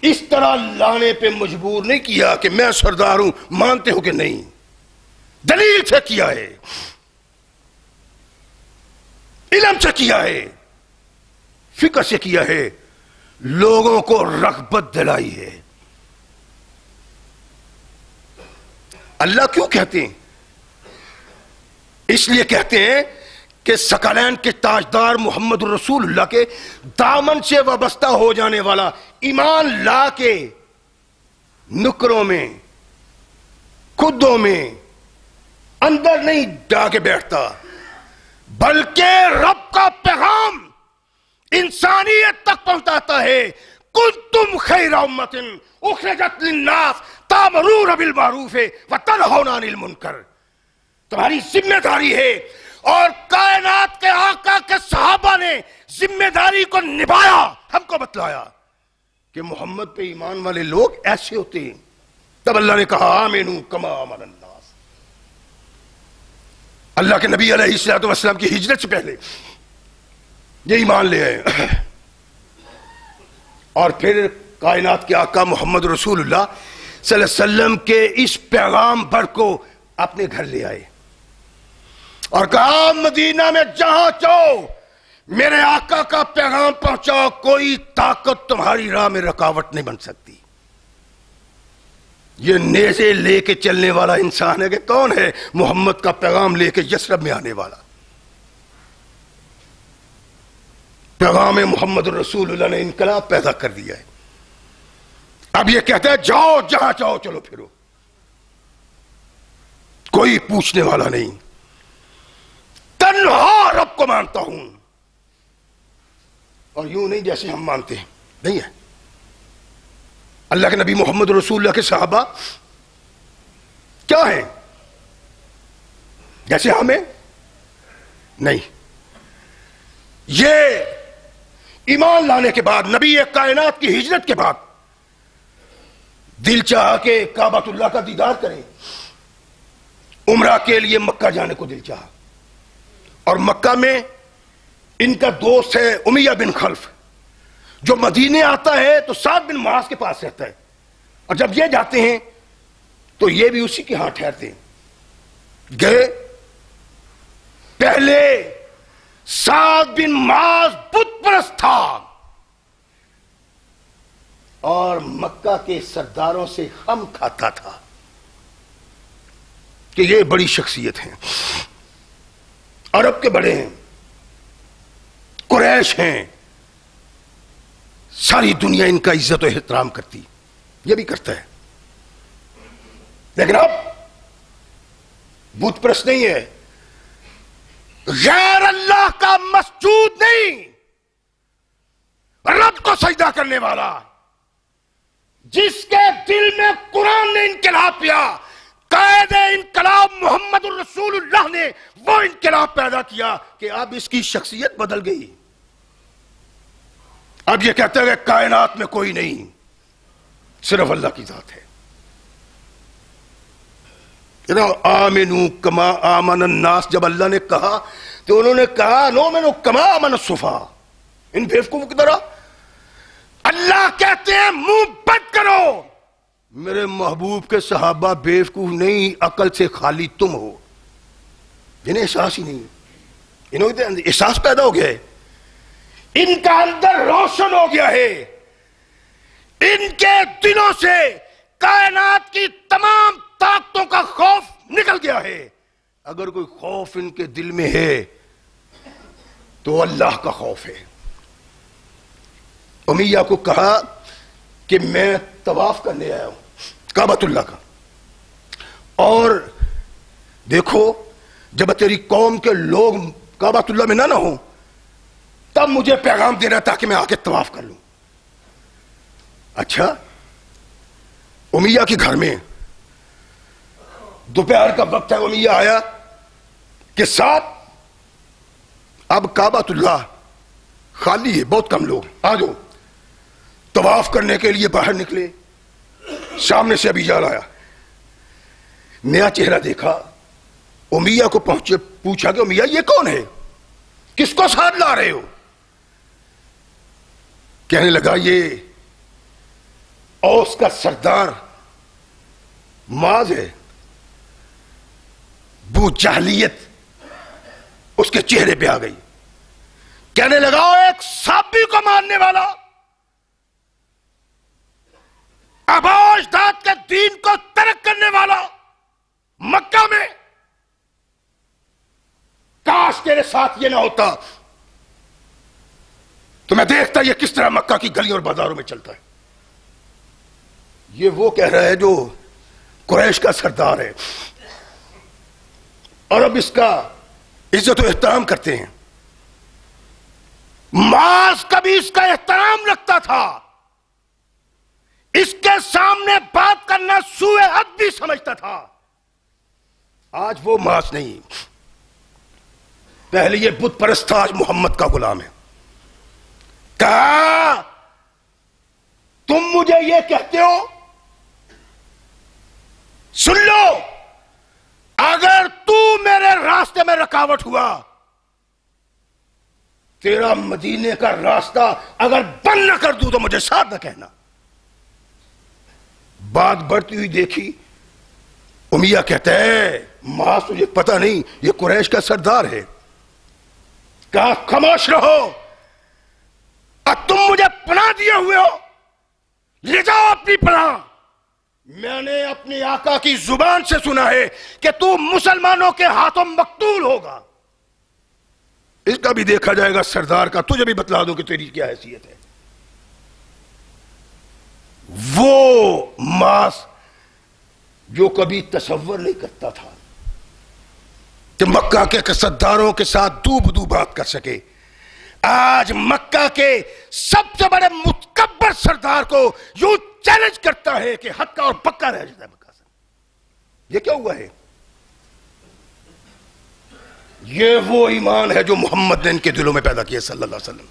اس طرح لانے پہ مجبور نہیں کیا کہ میں سردار ہوں, مانتے ہو کہ نہیں, دلیل سے کیا ہے, علم سے کیا ہے, فکر سے کیا ہے, لوگوں کو رغبت دلائی ہے. اللہ کیوں کہتے ہیں؟ اس لیے کہتے ہیں کہ ثقلین کے تاجدار محمد رسول اللہ کے دامن سے وابستہ ہو جانے والا ایمان لا کے نکروں میں خدوں میں اندر نہیں جا کے بیٹھتا, بلکہ رب کا پیغام انسانیت تک پہنچاتا ہے. کنتم خیر امۃ اخرجت للناس تأمرون بالمعروف وتنہون عن المنکر, تمہاری ذمہ داری ہے, اور کائنات کے آقا کے صحابہ نے ذمہ داری کو نبھایا, ہم کو بتلایا کہ محمد پہ ایمان والے لوگ ایسے ہوتے ہیں. تب اللہ نے کہا آمنو کما آمن الناس. اللہ کے نبی علیہ الصلوۃ والسلام کی ہجرت سے پہلے یہ ایمان لے آئے, اور پھر کائنات کے آقا محمد رسول اللہ صلی اللہ علیہ وسلم کے اس پیغام پر کو اپنے گھر لے آئے اور کہا مدینہ میں جہاں چاہو میرے آقا کا پیغام پہنچاؤ, کوئی طاقت تمہاری راہ میں رکاوٹ نہیں بن سکتی. یہ نیزے لے کے چلنے والا انسان ہے کہ کون ہے؟ محمد کا پیغام لے کے یثرب میں آنے والا. پیغام محمد رسول اللہ نے انقلاب پیدا کر دیا ہے. اب یہ کہتا ہے جاؤ جہاں چاہو چلو پھرو, کوئی پوچھنے والا نہیں, تنہا رب کو مانتا ہوں. اور یوں نہیں جیسے ہم مانتے ہیں, نہیں ہے. اللہ کے نبی محمد رسول اللہ کے صحابہ کیا ہیں؟ جیسے ہمیں نہیں. یہ ایمان لانے کے بعد, نبی کائنات کی ہجرت کے بعد دل چاہا کہ کعبۃ اللہ کا دیدار کریں, عمرہ کے لیے مکہ جانے کو دل چاہا, اور مکہ میں ان کا دوست ہے امیہ بن خلف, جو مدینے آتا ہے تو سعد بن معاذ کے پاس رہتا ہے, اور جب یہ جاتے ہیں تو یہ بھی اسی کے ہاں ٹھہرتے ہیں. گئے, پہلے سعد بن معاذ بت پرست تھا اور مکہ کے سرداروں سے ہم کھاتا تھا کہ یہ بڑی شخصیت ہیں, عرب کے بڑے ہیں, قریش ہیں, ساری دنیا ان کا عزت و احترام کرتی, یہ بھی کرتا ہے. لیکن اب بت پرست نہیں ہے, غیر اللہ کا مسجود نہیں, رب کو سجدہ کرنے والا, جس کے دل میں قرآن نے انقلاب کیا, قائد انقلاب محمد الرسول اللہ نے وہ انقلاب پیدا کیا کہ اب اس کی شخصیت بدل گئی. اب یہ کہتے ہیں کہ کائنات میں کوئی نہیں, صرف اللہ کی ذات ہے. آمنو کما آمن الناس, جب اللہ نے کہا تو انہوں نے کہا نؤمن کما آمن السفہاء. ان بیوقوفوں کی طرح اللہ کہتے ہیں منہ بند کرو. میرے محبوب کے صحابہ بیوقوف نہیں, عقل سے خالی تم ہو, جنہیں احساس ہی نہیں, انہوں احساس پیدا ہو گیا ہے, ان کا اندر روشن ہو گیا ہے, ان کے دلوں سے کائنات کی تمام طاقتوں کا خوف نکل گیا ہے. اگر کوئی خوف ان کے دل میں ہے تو اللہ کا خوف ہے. امیہ کو کہا کہ میں طواف کرنے آیا ہوں کعبۃ اللہ کا, اور دیکھو جب تیری قوم کے لوگ کعبۃ اللہ میں نہ ہوں تب مجھے پیغام دینا تاکہ میں آ کے طواف کر لوں. اچھا امیہ کے گھر میں دوپہر کا وقت ہے, امیہ آیا کہ ساتھ اب کعبۃ اللہ خالی ہے, بہت کم لوگ, آ جاؤ. طواف کرنے کے لیے باہر نکلے, سامنے سے ابی جہل آیا, نیا چہرہ دیکھا, امیہ کو پہنچے, پوچھا کہ امیہ یہ کون ہے, کس کو ساتھ لا رہے ہو؟ کہنے لگا یہ اوس کا سردار معاذ ہے. بو جہلیت اس کے چہرے پہ آ گئی. کہنے لگا ایک صحابی کو ماننے والا, آباء و اجداد کے دین کو ترک کرنے والا مکہ میں, کاش تیرے ساتھ یہ نہ ہوتا تو میں دیکھتا یہ کس طرح مکہ کی گلیوں اور بازاروں میں چلتا ہے. یہ وہ کہہ رہا ہے جو قریش کا سردار ہے, اور اب اس کا عزت و احترام کرتے ہیں. معاذ کبھی اس کا احترام رکھتا تھا, اس کے سامنے بات کرنا سوء حد بھی سمجھتا تھا. آج وہ معاذ نہیں, پہلے یہ بت پرست تھا, آج محمد کا غلام ہے. کہا تم مجھے یہ کہتے ہو, سن لو, اگر تو میرے راستے میں رکاوٹ ہوا, تیرا مدینے کا راستہ اگر بند نہ کر دوں تو مجھے ساتھ نہ کہنا. بات بڑھتی ہوئی دیکھی, امیہ کہتا ہے معاذ تجھے پتہ نہیں یہ قریش کا سردار ہے. کہا خاموش رہو, اب تم مجھے پناہ دیے ہوئے ہو, لے جاؤ اپنی پناہ. میں نے اپنی آقا کی زبان سے سنا ہے کہ تو مسلمانوں کے ہاتھوں مقتول ہوگا. اس کا بھی دیکھا جائے گا سردار کا, تجھے بھی بتلا دوں کہ تیری کیا حیثیت ہے. وہ معاذ جو کبھی تصور نہیں کرتا تھا کہ مکہ کے سرداروں کے ساتھ دو بدو بات کر سکے, آج مکہ کے سب سے بڑے متکبر سردار کو یوں چیلنج کرتا ہے کہ ہکا اور پکا رہ جاتا ہے مکہ سے. یہ کیا ہوا ہے؟ یہ وہ ایمان ہے جو محمد نے ان کے دلوں میں پیدا کیا صلی اللہ علیہ وسلم.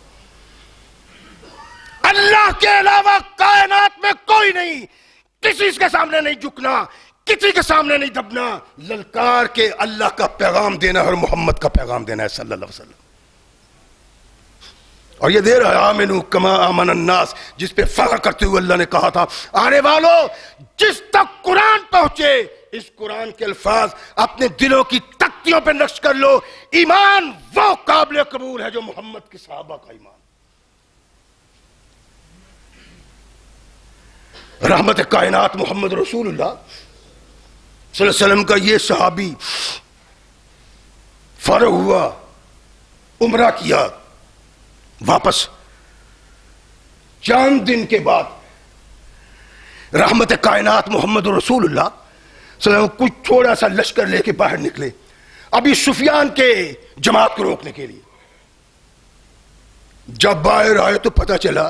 اللہ کے علاوہ کائنات میں کوئی نہیں, کسی کے سامنے نہیں جھکنا, کسی کے سامنے نہیں دبنا, للکار کے اللہ کا پیغام دینا اور محمد کا پیغام دینا ہے صلی اللہ علیہ وسلم. اور یہ دے رہا ہے آمنو کما آمن الناس, جس پہ فخر کرتے ہوئے اللہ نے کہا تھا آنے والوں جس تک قرآن پہنچے اس قرآن کے الفاظ اپنے دلوں کی تختیوں پہ نقش کر لو. ایمان وہ قابل قبول ہے جو محمد کے صحابہ کا ایمان. رحمت کائنات محمد رسول اللہ صلی اللہ علیہ وسلم کا یہ صحابی فارغ ہوا, عمرہ کیا, واپس چند دن کے بعد رحمت کائنات محمد رسول اللہ صلی اللہ علیہ وسلم کچھ تھوڑا سا لشکر لے کے باہر نکلے ابھی سفیان کے جماعت کو روکنے کے لیے. جب باہر آئے تو پتہ چلا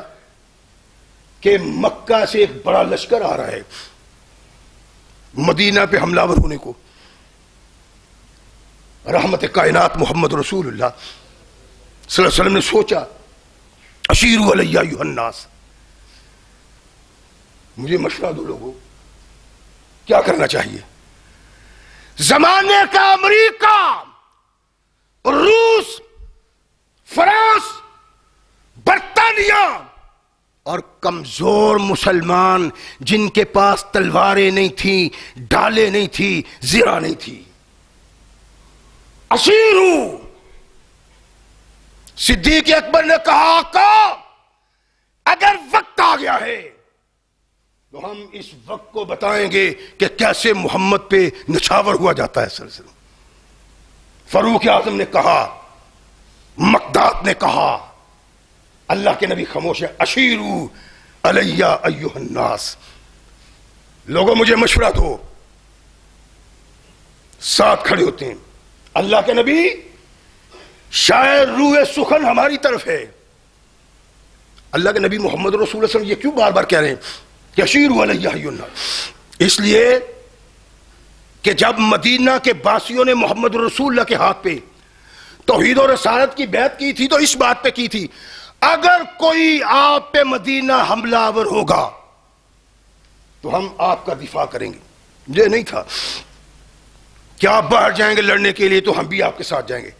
کہ مکہ سے ایک بڑا لشکر آ رہا ہے مدینہ پہ حملہ ور ہونے کو. رحمت کائنات محمد رسول اللہ صلی اللہ علیہ وسلم نے سوچا اشیروا علی ایھا الناس, مجھے مشورہ دو لوگوں, کیا کرنا چاہیے. زمانے کا امریکہ, روس, فرانس, برطانیہ اور کمزور مسلمان جن کے پاس تلواریں نہیں تھیں, ڈالیں نہیں تھی, زرہ نہیں تھی. اشیرو, صدیق اکبر نے کہا آقا اگر وقت آ گیا ہے تو ہم اس وقت کو بتائیں گے کہ کیسے محمد پہ نچھاور ہوا جاتا ہے. سلسلہ فاروق اعظم نے کہا, مقداد نے کہا, اللہ کے نبی خاموش ہے. اشیرو علی ایھا الناس, لوگوں مجھے مشورہ دو. ساتھ کھڑے ہوتے ہیں. اللہ کے نبی شاید روح سخن ہماری طرف ہے. اللہ کے نبی محمد رسول اللہ صلی اللہ علیہ وسلم یہ کیوں بار بار کہہ رہے ہیں کہ اشیروا علی ایھا الناس؟ اس لیے کہ جب مدینہ کے باسیوں نے محمد رسول اللہ کے ہاتھ پہ توحید و رسالت کی بیعت کی تھی تو اس بات پہ کی تھی اگر کوئی آپ پہ مدینہ حملہ آور ہوگا تو ہم آپ کا دفاع کریں گے. یہ نہیں تھا کہ آپ باہر جائیں گے لڑنے کے لیے تو ہم بھی آپ کے ساتھ جائیں گے.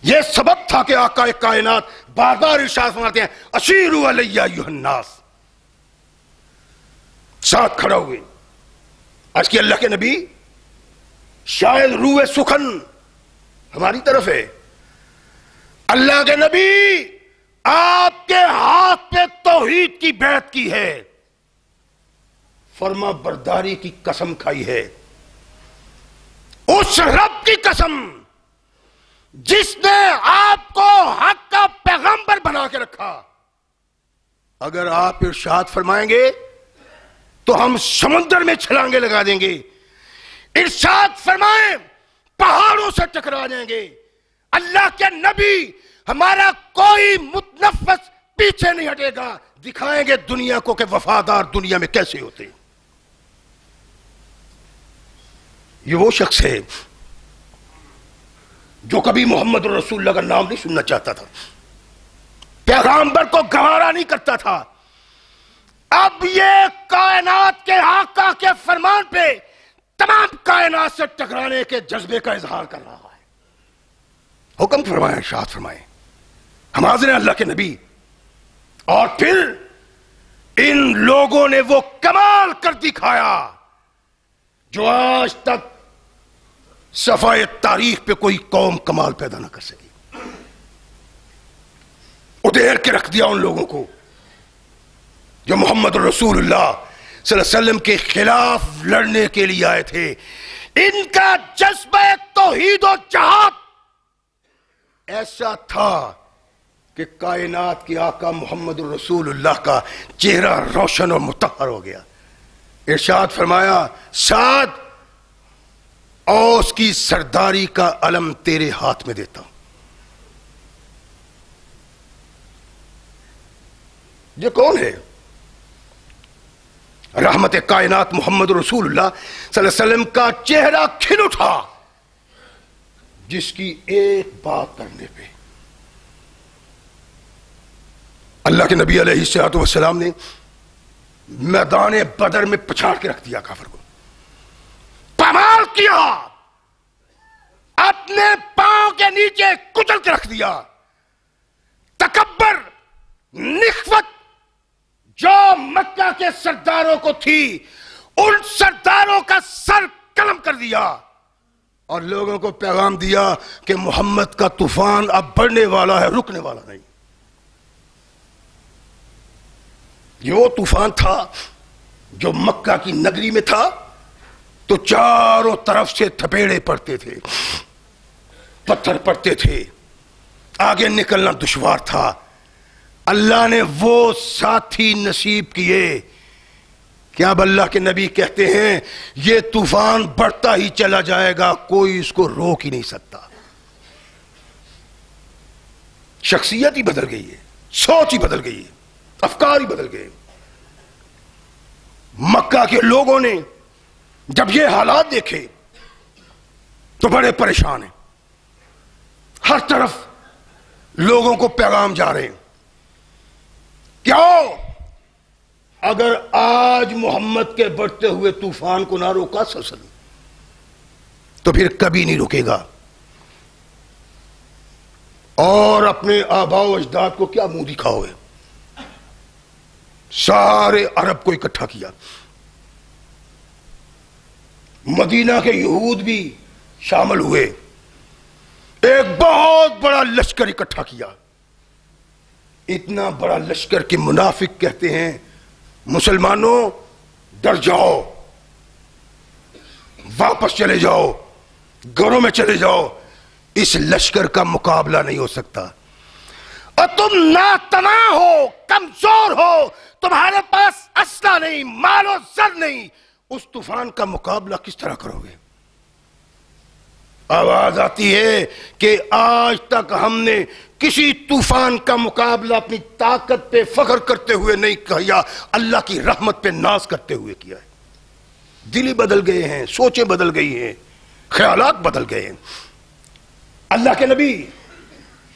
یہ سبب تھا کہ آقا کائنات بار بار ارشاد فرماتے ہیں اشیروا علی ایھا الناس، ساتھ کھڑا ہوئے. آج کی اللہ کے نبی شاید روح سخن ہماری طرف ہے. اللہ کے نبی آپ کے ہاتھ پہ توحید کی بیعت کی ہے، فرما برداری کی قسم کھائی ہے. اس رب کی قسم جس نے آپ کو حق کا پیغمبر بنا کے رکھا، اگر آپ ارشاد فرمائیں گے تو ہم سمندر میں چھلانگے لگا دیں گے. ارشاد فرمائیں پہاڑوں سے ٹکرا جائیں گے. اللہ کے نبی ہمارا کوئی متنفس پیچھے نہیں ہٹے گا. دکھائیں گے دنیا کو کہ وفادار دنیا میں کیسے ہوتے ہیں. یہ وہ شخص ہے جو کبھی محمد رسول اللہ کا نام نہیں سننا چاہتا تھا، پیغمبر کو گوارا نہیں کرتا تھا. اب یہ کائنات کے آقا کے فرمان پہ تمام کائنات سے ٹکرانے کے جذبے کا اظہار کر رہا ہے. حکم فرمائیں، ارشاد فرمائیں، ہم حاضر ہیں اللہ کے نبی. اور پھر ان لوگوں نے وہ کمال کر دکھایا جو آج تک صفحہ تاریخ پہ کوئی قوم کمال پیدا نہ کر سکی. ادھیر کے رکھ دیا ان لوگوں کو جو محمد رسول اللہ صلی اللہ علیہ وسلم کے خلاف لڑنے کے لیے آئے تھے. ان کا جذبہ توحید و جہاد ایسا تھا کہ کائنات کے آقا محمد رسول اللہ کا چہرہ روشن اور مطہر ہو گیا. ارشاد فرمایا سعد اوس کی سرداری کا علم تیرے ہاتھ میں دیتا ہوں. یہ کون ہے؟ رحمت کائنات محمد رسول اللہ صلی اللہ علیہ وسلم کا چہرہ کھل اٹھا جس کی ایک بات کرنے پہ اللہ کے نبی علیہ الصلوۃ والسلام نے میدان بدر میں پچھاڑ کے رکھ دیا کافر کو. پامال کیا، اپنے پاؤں کے نیچے کچل کے رکھ دیا. تکبر، نخوت جو مکہ کے سرداروں کو تھی ان سرداروں کا سر قلم کر دیا اور لوگوں کو پیغام دیا کہ محمد کا طوفان اب بڑھنے والا ہے، رکنے والا نہیں. یہ وہ طوفان تھا جو مکہ کی نگری میں تھا تو چاروں طرف سے تھپیڑے پڑتے تھے، پتھر پڑتے تھے، آگے نکلنا دشوار تھا. اللہ نے وہ ساتھی نصیب کیے کہ اب اللہ کے نبی کہتے ہیں یہ طوفان بڑھتا ہی چلا جائے گا، کوئی اس کو روک ہی نہیں سکتا. شخصیت ہی بدل گئی ہے، سوچ ہی بدل گئی ہے، افکار ہی بدل گئے. مکہ کے لوگوں نے جب یہ حالات دیکھے تو بڑے پریشان ہیں. ہر طرف لوگوں کو پیغام جا رہے ہیں. کیوں؟ اگر آج محمد کے بڑھتے ہوئے طوفان کو نہ روکا سلسلہ تو پھر کبھی نہیں رکے گا. اور اپنے آباء و اجداد کو کیا منہ دکھاؤ ہے. سارے عرب کو اکٹھا کیا، مدینہ کے یہود بھی شامل ہوئے، ایک بہت بڑا لشکر اکٹھا کیا. اتنا بڑا لشکر کہ منافق کہتے ہیں مسلمانوں ڈر جاؤ، واپس چلے جاؤ، گھروں میں چلے جاؤ، اس لشکر کا مقابلہ نہیں ہو سکتا. اور تم ناتنا ہو، کمزور ہو، تمہارے پاس اسلحہ نہیں، مال و زر نہیں، اس طوفان کا مقابلہ کس طرح کرو گے؟ آواز آتی ہے کہ آج تک ہم نے کسی طوفان کا مقابلہ اپنی طاقت پہ فخر کرتے ہوئے نہیں کیا، اللہ کی رحمت پہ ناز کرتے ہوئے کیا ہے۔ دل ہی بدل گئے ہیں، سوچیں بدل گئی ہیں، خیالات بدل گئے ہیں۔ اللہ کے نبی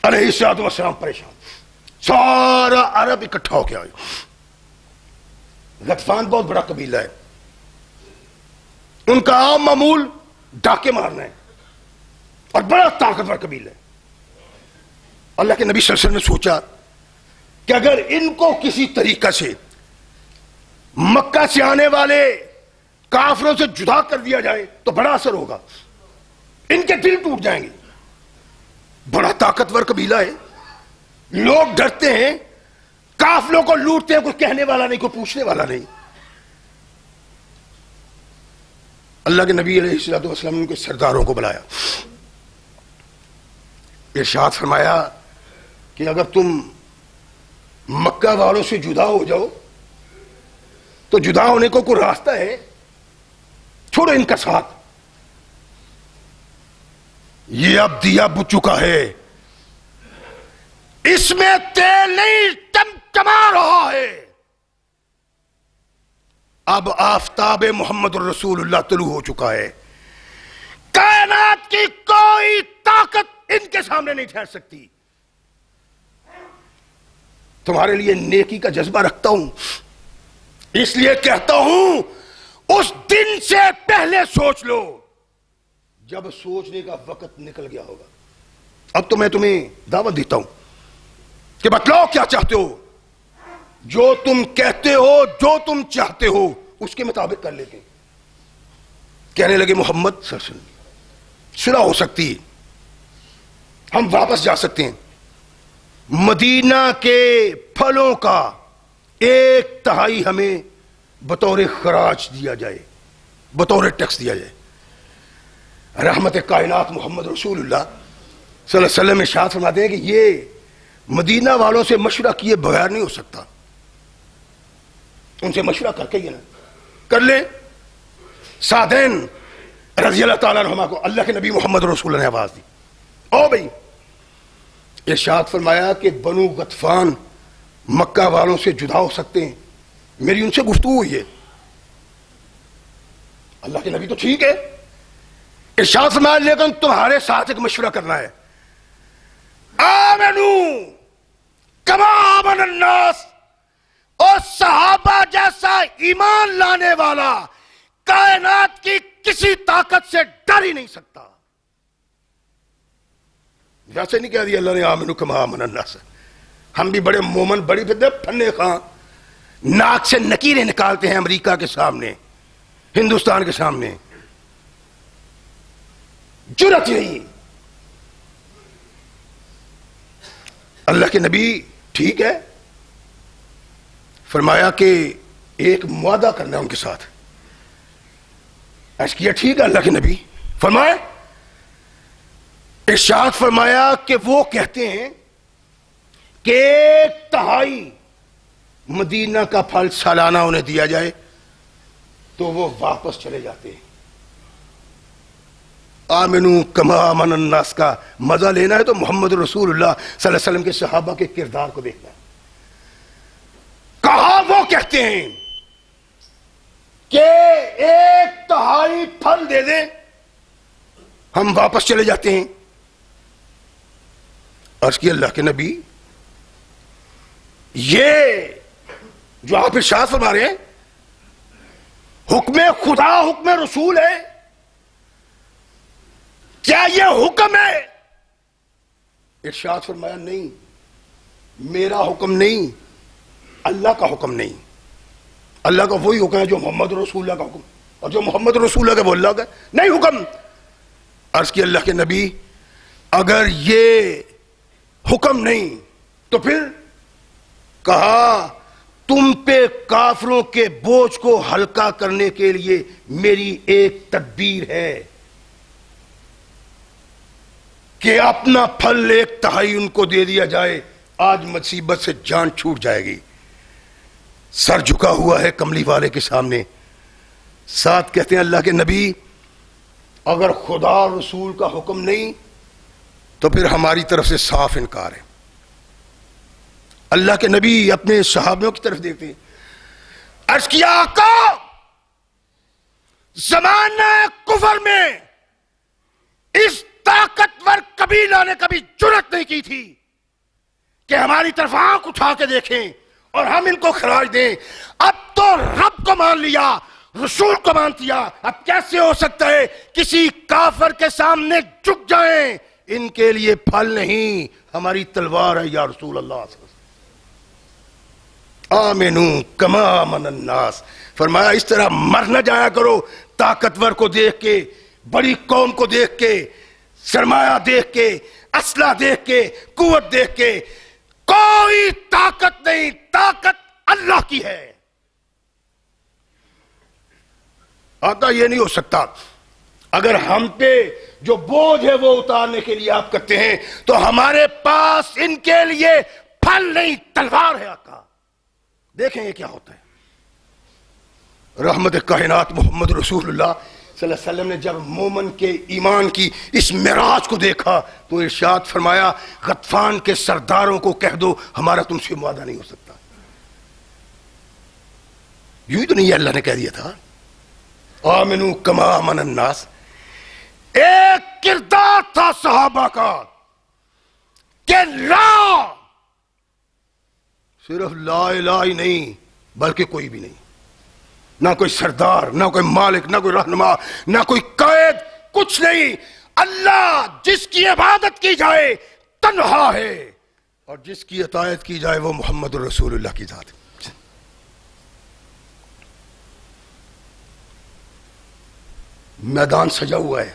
علیہ الصلوۃ والسلام پریشان، سارا عرب اکٹھا ہو کے آئے۔ غطفان بہت بڑا قبیلہ ہے، ان کا عام معمول ڈاکے مارنا ہے اور بڑا طاقتور قبیلہ ہے۔ اللہ کے نبی صلی اللہ علیہ وسلم نے سوچا کہ اگر ان کو کسی طریقہ سے مکہ سے آنے والے کافروں سے جدا کر دیا جائے تو بڑا اثر ہوگا، ان کے دل ٹوٹ جائیں گے۔ بڑا طاقتور قبیلہ ہے، لوگ ڈرتے ہیں، کافروں کو لوٹتے ہیں، کوئی کہنے والا نہیں، کوئی پوچھنے والا نہیں۔ اللہ کے نبی علیہ الصلوۃ والسلام نے ان کے سرداروں کو بلایا، ارشاد فرمایا کہ اگر تم مکہ والوں سے جدا ہو جاؤ تو جدا ہونے کو کوئی راستہ ہے؟ چھوڑو ان کا ساتھ، یہ اب دیا بجھ چکا ہے، اس میں تیل نہیں چمچما رہا ہے۔ اب آفتاب محمد الرسول اللہ طلوع ہو چکا ہے، کائنات کی کوئی طاقت ان کے سامنے نہیں ٹھہر سکتی۔ تمہارے لیے نیکی کا جذبہ رکھتا ہوں، اس لیے کہتا ہوں اس دن سے پہلے سوچ لو جب سوچنے کا وقت نکل گیا ہوگا۔ اب تو میں تمہیں دعوت دیتا ہوں کہ بتلاؤ کیا چاہتے ہو، جو تم کہتے ہو، جو تم چاہتے ہو اس کے مطابق کر لیتے ہیں۔ کہنے لگے محمد صلی اللہ علیہ وسلم صلح ہو سکتی ہے، ہم واپس جا سکتے ہیں، مدینہ کے پھلوں کا 1/3 ہمیں بطور خراج دیا جائے، بطور ٹیکس دیا جائے۔ رحمت کائنات محمد رسول اللہ صلی اللہ علیہ وسلم ارشاد فرماتے ہیں کہ یہ مدینہ والوں سے مشورہ کیے بغیر نہیں ہو سکتا، ان سے مشورہ کر کے یہ نا کر لیں۔ سعدین رضی اللہ تعالیٰ عنہما کو اللہ کے نبی محمد رسول اللہ نے آواز دی، او بھائی، ارشاد فرمایا کہ بنو غطفان مکہ والوں سے جدا ہو سکتے ہیں، میری ان سے گفتگو ہوئی ہے۔ اللہ کے نبی تو ٹھیک ہے، ارشاد فرمایا لیکن تمہارے ساتھ ایک مشورہ کرنا ہے۔ آمنو کما آمن الناس، اور صحابہ جیسا ایمان لانے والا کائنات کی کسی طاقت سے ڈر ہی نہیں سکتا۔ ویسے نہیں کہہ دیا اللہ نے آمنو کما آمن الناس، ہم بھی بڑے مومن، بڑی پھنے خاں، ناک سے نکیریں نکالتے ہیں امریکہ کے سامنے، ہندوستان کے سامنے، جرأت نہیں۔ اللہ کے نبی ٹھیک ہے، فرمایا کہ ایک معاہدہ کرنا ہے ان کے ساتھ۔ ایسا کیا ٹھیک ہے اللہ کے نبی، فرمایا ارشاد فرمایا کہ وہ کہتے ہیں کہ 1/3 مدینہ کا پھل سالانہ انہیں دیا جائے تو وہ واپس چلے جاتے ہیں۔ آمنو کما آمن الناس کا مزہ لینا ہے تو محمد رسول اللہ صلی اللہ علیہ وسلم کے صحابہ کے کردار کو دیکھنا ہے۔ کہا وہ کہتے ہیں کہ 1/3 پھل دے دیں، ہم واپس چلے جاتے ہیں۔ عرض کی اللہ کے نبی، یہ جو آپ ارشاد فرما رہے ہیں حکم خدا، حکم رسول ہے، کیا یہ حکم ہے؟ ارشاد فرمایا نہیں، میرا حکم نہیں، اللہ کا حکم نہیں، اللہ کا وہی حکم ہے جو محمد رسول اللہ کا حکم، اور جو محمد رسول اللہ کا وہ اللہ کا نہیں حکم۔ عرض کی اللہ کے نبی، اگر یہ حکم نہیں تو پھر کہا تم پہ کافروں کے بوجھ کو ہلکا کرنے کے لیے میری ایک تدبیر ہے کہ اپنا پھل 1/3 ان کو دے دیا جائے، آج مصیبت سے جان چھوٹ جائے گی۔ سر جھکا ہوا ہے کملی والے کے سامنے، ساتھ کہتے ہیں اللہ کے نبی اگر خدا رسول کا حکم نہیں تو پھر ہماری طرف سے صاف انکار ہے. اللہ کے نبی اپنے صحابیوں کی طرف دیکھتے ہیں. عرض کیا آقا زمانہ کفر میں اس طاقتور قبیلہ نے کبھی جرأت نہیں کی تھی کہ ہماری طرف آنکھ اٹھا کے دیکھیں اور ہم ان کو خراج دیں. اب تو رب کو مان لیا, رسول کو مان لیا, اب کیسے ہو سکتا ہے کسی کافر کے سامنے جھک جائیں؟ ان کے لیے پھل نہیں, ہماری تلوار ہے یا رسول اللہ صلی اللہ علیہ وسلم. آمنو کما آمن الناس. فرمایا اس طرح مر نہ جایا کرو طاقتور کو دیکھ کے, بڑی قوم کو دیکھ کے, سرمایہ دیکھ کے, اسلحہ دیکھ کے, قوت دیکھ کے. کوئی طاقت نہیں, طاقت اللہ کی ہے. آقا یہ نہیں ہو سکتا. اگر ہم پہ جو بوجھ ہے وہ اتارنے کے لیے آپ کرتے ہیں تو ہمارے پاس ان کے لیے پھل نہیں تلوار ہے. آقا دیکھیں یہ کیا ہوتا ہے. رحمت کائنات محمد رسول اللہ صلی اللہ علیہ وسلم نے جب مومن کے ایمان کی اس معراج کو دیکھا تو ارشاد فرمایا غطفان کے سرداروں کو کہہ دو ہمارا تم سے معاہدہ نہیں ہو سکتا. یوں تو نہیں اللہ نے کہہ دیا تھا آمنو کما آمن الناس. ایک کردار تھا صحابہ کا کہ لا, صرف لا الہ ہی نہیں بلکہ کوئی بھی نہیں, نہ کوئی سردار, نہ کوئی مالک, نہ کوئی رہنما, نہ کوئی قائد, کچھ نہیں. اللہ جس کی عبادت کی جائے تنہا ہے اور جس کی اطاعت کی جائے وہ محمد رسول اللہ کی ذات ہے. میدان سجا ہوا ہے,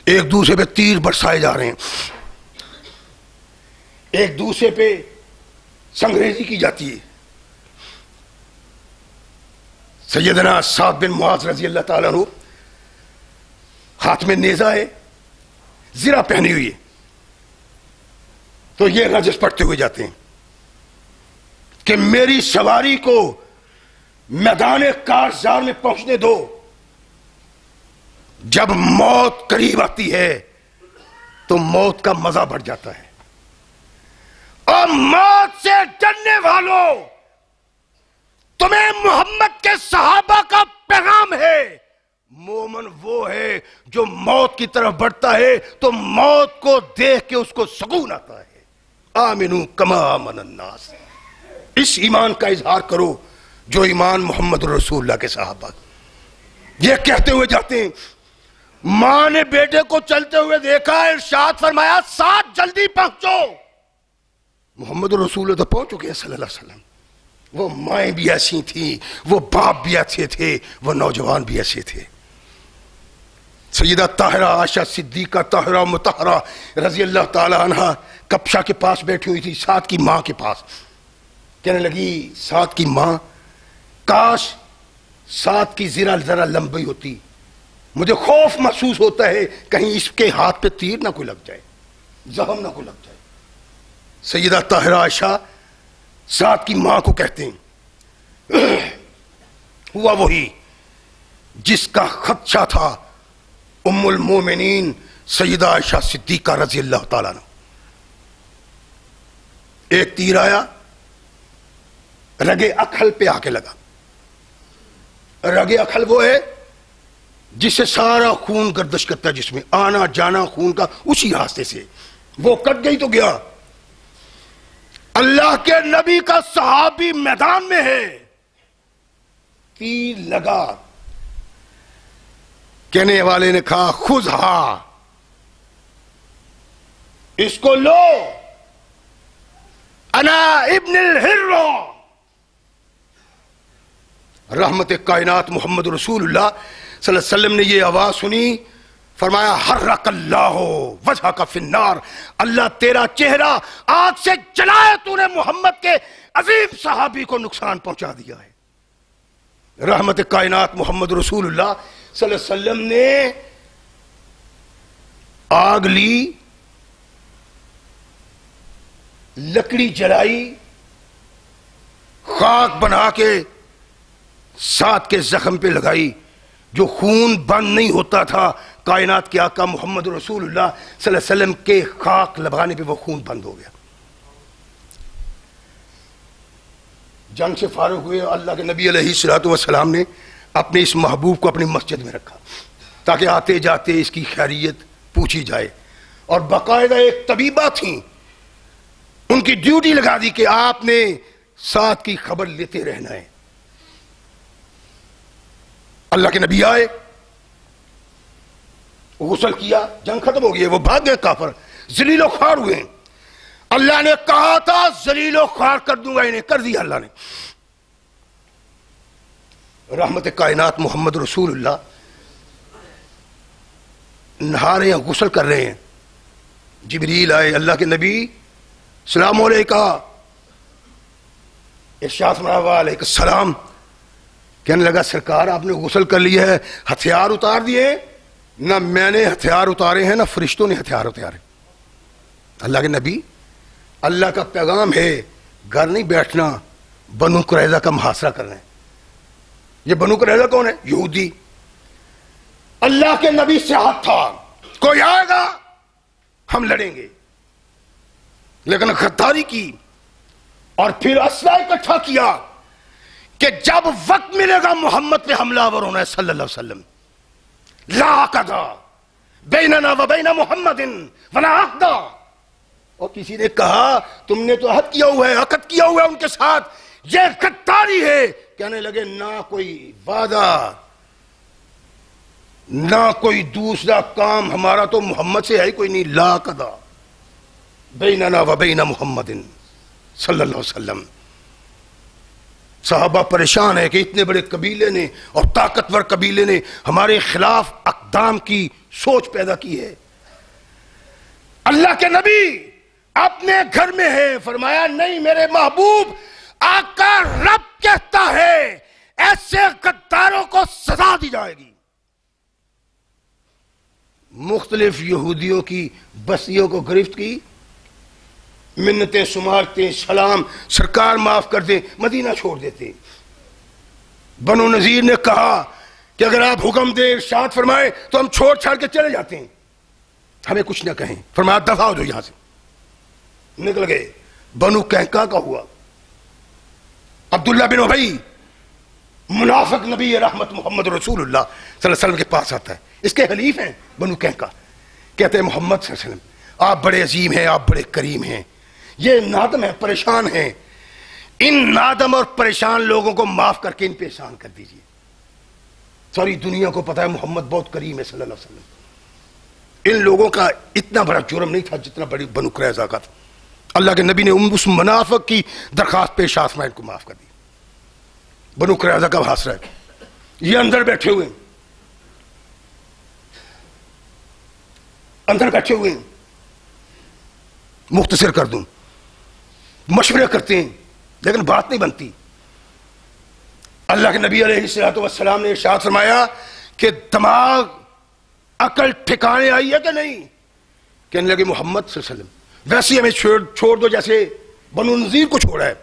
ایک دوسرے پہ تیر برسائے جا رہے ہیں, ایک دوسرے پہ سنگریزی کی جاتی ہے. سیدنا سعد بن معاذ رضی اللہ تعالیٰ عنہ ہاتھ میں نیزہ ہے, زرہ پہنی ہوئی ہے, تو یہ رجس پڑھتے ہوئے جاتے ہیں کہ میری سواری کو میدان کارزار میں پہنچنے دو, جب موت قریب آتی ہے تو موت کا مزہ بڑھ جاتا ہے. اور موت سے ڈرنے والوں تمہیں محمد کے صحابہ کا پیغام ہے, مومن وہ ہے جو موت کی طرف بڑھتا ہے تو موت کو دیکھ کے اس کو سکون آتا ہے. آمنو کما آمن الناس. اس ایمان کا اظہار کرو جو ایمان محمد رسول اللہ کے صحابہ. یہ کہتے ہوئے جاتے ہیں ماں نے بیٹے کو چلتے ہوئے دیکھا, ارشاد فرمایا ساتھ جلدی پہنچو. محمد رسول اللہ تو پہنچ چکے ہیں صلی اللہ علیہ وسلم. وہ مائیں بھی ایسی تھیں, وہ باپ بھی ایسے تھے, وہ نوجوان بھی ایسے تھے. سیدہ طاہرہ عائشہ صدیقہ طاہرہ مطہرہ رضی اللہ تعالی عنہ کپشا کے پاس بیٹھی ہوئی تھی, سعد کی ماں کے پاس. کہنے لگی سعد کی ماں کاش سعد کی زرہ ذرا لمبی ہوتی, مجھے خوف محسوس ہوتا ہے کہیں اس کے ہاتھ پہ تیر نہ کوئی لگ جائے, زخم نہ کوئی لگ جائے. سیدہ طاہرہ عائشہ سعد کی ماں کو کہتے ہیں ہوا وہی جس کا خدشہ تھا ام المومنین سیدہ عائشہ صدیقہ رضی اللہ تعالیٰ عنہ. ایک تیر آیا, رگے اکھل پہ آ کے لگا. رگے اکھل وہ ہے جس سے سارا خون گردش کرتا ہے, جس میں آنا جانا خون کا اسی راستے سے. وہ کٹ گئی تو گیا. اللہ کے نبی کا صحابی میدان میں ہے, تیر لگا, کہنے والے نے کہا خذھا, اس کو لو, انا ابن الہر. رحمت کائنات محمد رسول اللہ صلی اللہ علیہ وسلم نے یہ آواز سنی, فرمایا حرک اللہ وجہ کا فی النار, اللہ تیرا چہرہ آگ سے جلائے, تو نے محمد کے عظیم صحابی کو نقصان پہنچا دیا ہے. رحمت کائنات محمد رسول اللہ صلی اللہ علیہ وسلم نے آگ لی, لکڑی جلائی, خاک بنا کے سعد کے زخم پہ لگائی, جو خون بند نہیں ہوتا تھا کائنات کے آقا محمد رسول اللہ صلی اللہ علیہ وسلم کے خاک لگانے پہ وہ خون بند ہو گیا. جنگ سے فارغ ہوئے, اللہ کے نبی علیہ الصلوۃ والسلام نے اپنے اس محبوب کو اپنی مسجد میں رکھا تاکہ آتے جاتے اس کی خیریت پوچھی جائے, اور باقاعدہ ایک طبیبہ تھیں, ان کی ڈیوٹی لگا دی کہ آپ نے ساتھ کی خبر لیتے رہنا ہے. اللہ کے نبی آئے, غسل کیا, جنگ ختم ہو گئی, وہ بھاگ گئے کافر, ذلیل و خوار ہوئے. اللہ نے کہا تھا ذلیل و خوار کر دوں گا, انہیں کر دیا اللہ نے. رحمت کائنات محمد رسول اللہ نہا رہے ہیں, غسل کر رہے ہیں, جبریل آئے, اللہ کے نبی السلام علیکہ, ارشاد فرمایا وعلیکم السلام. کہنے لگا سرکار آپ نے غسل کر لیا ہے, ہتھیار اتار دیے؟ نہ میں نے ہتھیار اتارے ہیں نہ فرشتوں نے ہتھیار اتارے. اللہ کے نبی اللہ کا پیغام ہے, گھر نہیں بیٹھنا, بنو قریظہ کا محاصرہ کرنا ہے. یہ بنو قریظہ کون ہے؟ یہودی. اللہ کے نبی سے ہاتھ تھا, کوئی آئے گا ہم لڑیں گے, لیکن غداری کی اور پھر اسلحہ اکٹھا کیا کہ جب وقت ملے گا محمد پہ حملہ آور ہونا ہے صلی اللہ علیہ وسلم. لا قضا بیننا و بین محمد ولا عقدا. اور کسی نے کہا تم نے تو عہد کیا ہوا ہے, عقد کیا ہوا ہے ان کے ساتھ, یہ غداری ہے. کہنے لگے نہ کوئی وعدہ نہ کوئی دوسرا کام ہمارا تو محمد سے ہے کوئی نہیں. لا قضا بیننا و بین محمد صلی اللہ علیہ وسلم. صحابہ پریشان ہے کہ اتنے بڑے قبیلے نے اور طاقتور قبیلے نے ہمارے خلاف اقدام کی سوچ پیدا کی ہے. اللہ کے نبی اپنے گھر میں ہے, فرمایا نہیں میرے محبوب, آقا رب کہتا ہے ایسے غداروں کو سزا دی جائے گی. مختلف یہودیوں کی بستیوں کو گرفت کی, منتیں سمارتے, سلام سرکار معاف کر دیں, مدینہ چھوڑ دیتے. بنو نذیر نے کہا کہ اگر آپ حکم دیں ارشاد فرمائے تو ہم چھوڑ چھاڑ کے چلے جاتے ہیں, ہمیں کچھ نہ کہیں. فرمایا دفع ہو جاؤ یہاں سے, نکل گئے. بنو قینقاع کا ہوا, عبداللہ بن ابی منافق نبی رحمت محمد رسول اللہ صلی اللہ علیہ وسلم کے پاس آتا ہے, اس کے حلیف ہیں بنو قینقاع. کہتے ہیں محمد صلی اللہ علیہ وسلم آپ بڑے عظیم ہیں, آپ بڑے کریم ہیں, یہ نادم ہے, پریشان ہیں, ان نادم اور پریشان لوگوں کو معاف کر کے ان پہ احسان کر دیجئے. ساری دنیا کو پتا ہے محمد بہت کریم ہے صلی اللہ علیہ وسلم. ان لوگوں کا اتنا بڑا جرم نہیں تھا جتنا بڑی بنو قریظہ کا تھا. اللہ کے نبی نے اس منافق کی درخواست پیش آسمان کو معاف کر دی. بنو قریظہ کا محاصرہ ہے, یہ اندر بیٹھے ہوئے ہیں, اندر بیٹھے ہوئے ہیں. مختصر کر دوں, مشورے کرتے ہیں لیکن بات نہیں بنتی. اللہ کے نبی علیہ الصلوۃ والسلام نے ارشاد فرمایا کہ دماغ عقل ٹھکانے آئی ہے کہ نہیں؟ کہنے لگے محمد صلی اللہ علیہ وسلم ویسے ہمیں چھوڑ دو جیسے بنو نذیر کو چھوڑا ہے,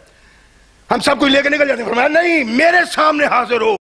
ہم سب کچھ لے کے نکل جاتے ہیں. فرمایا نہیں, میرے سامنے حاضر ہو,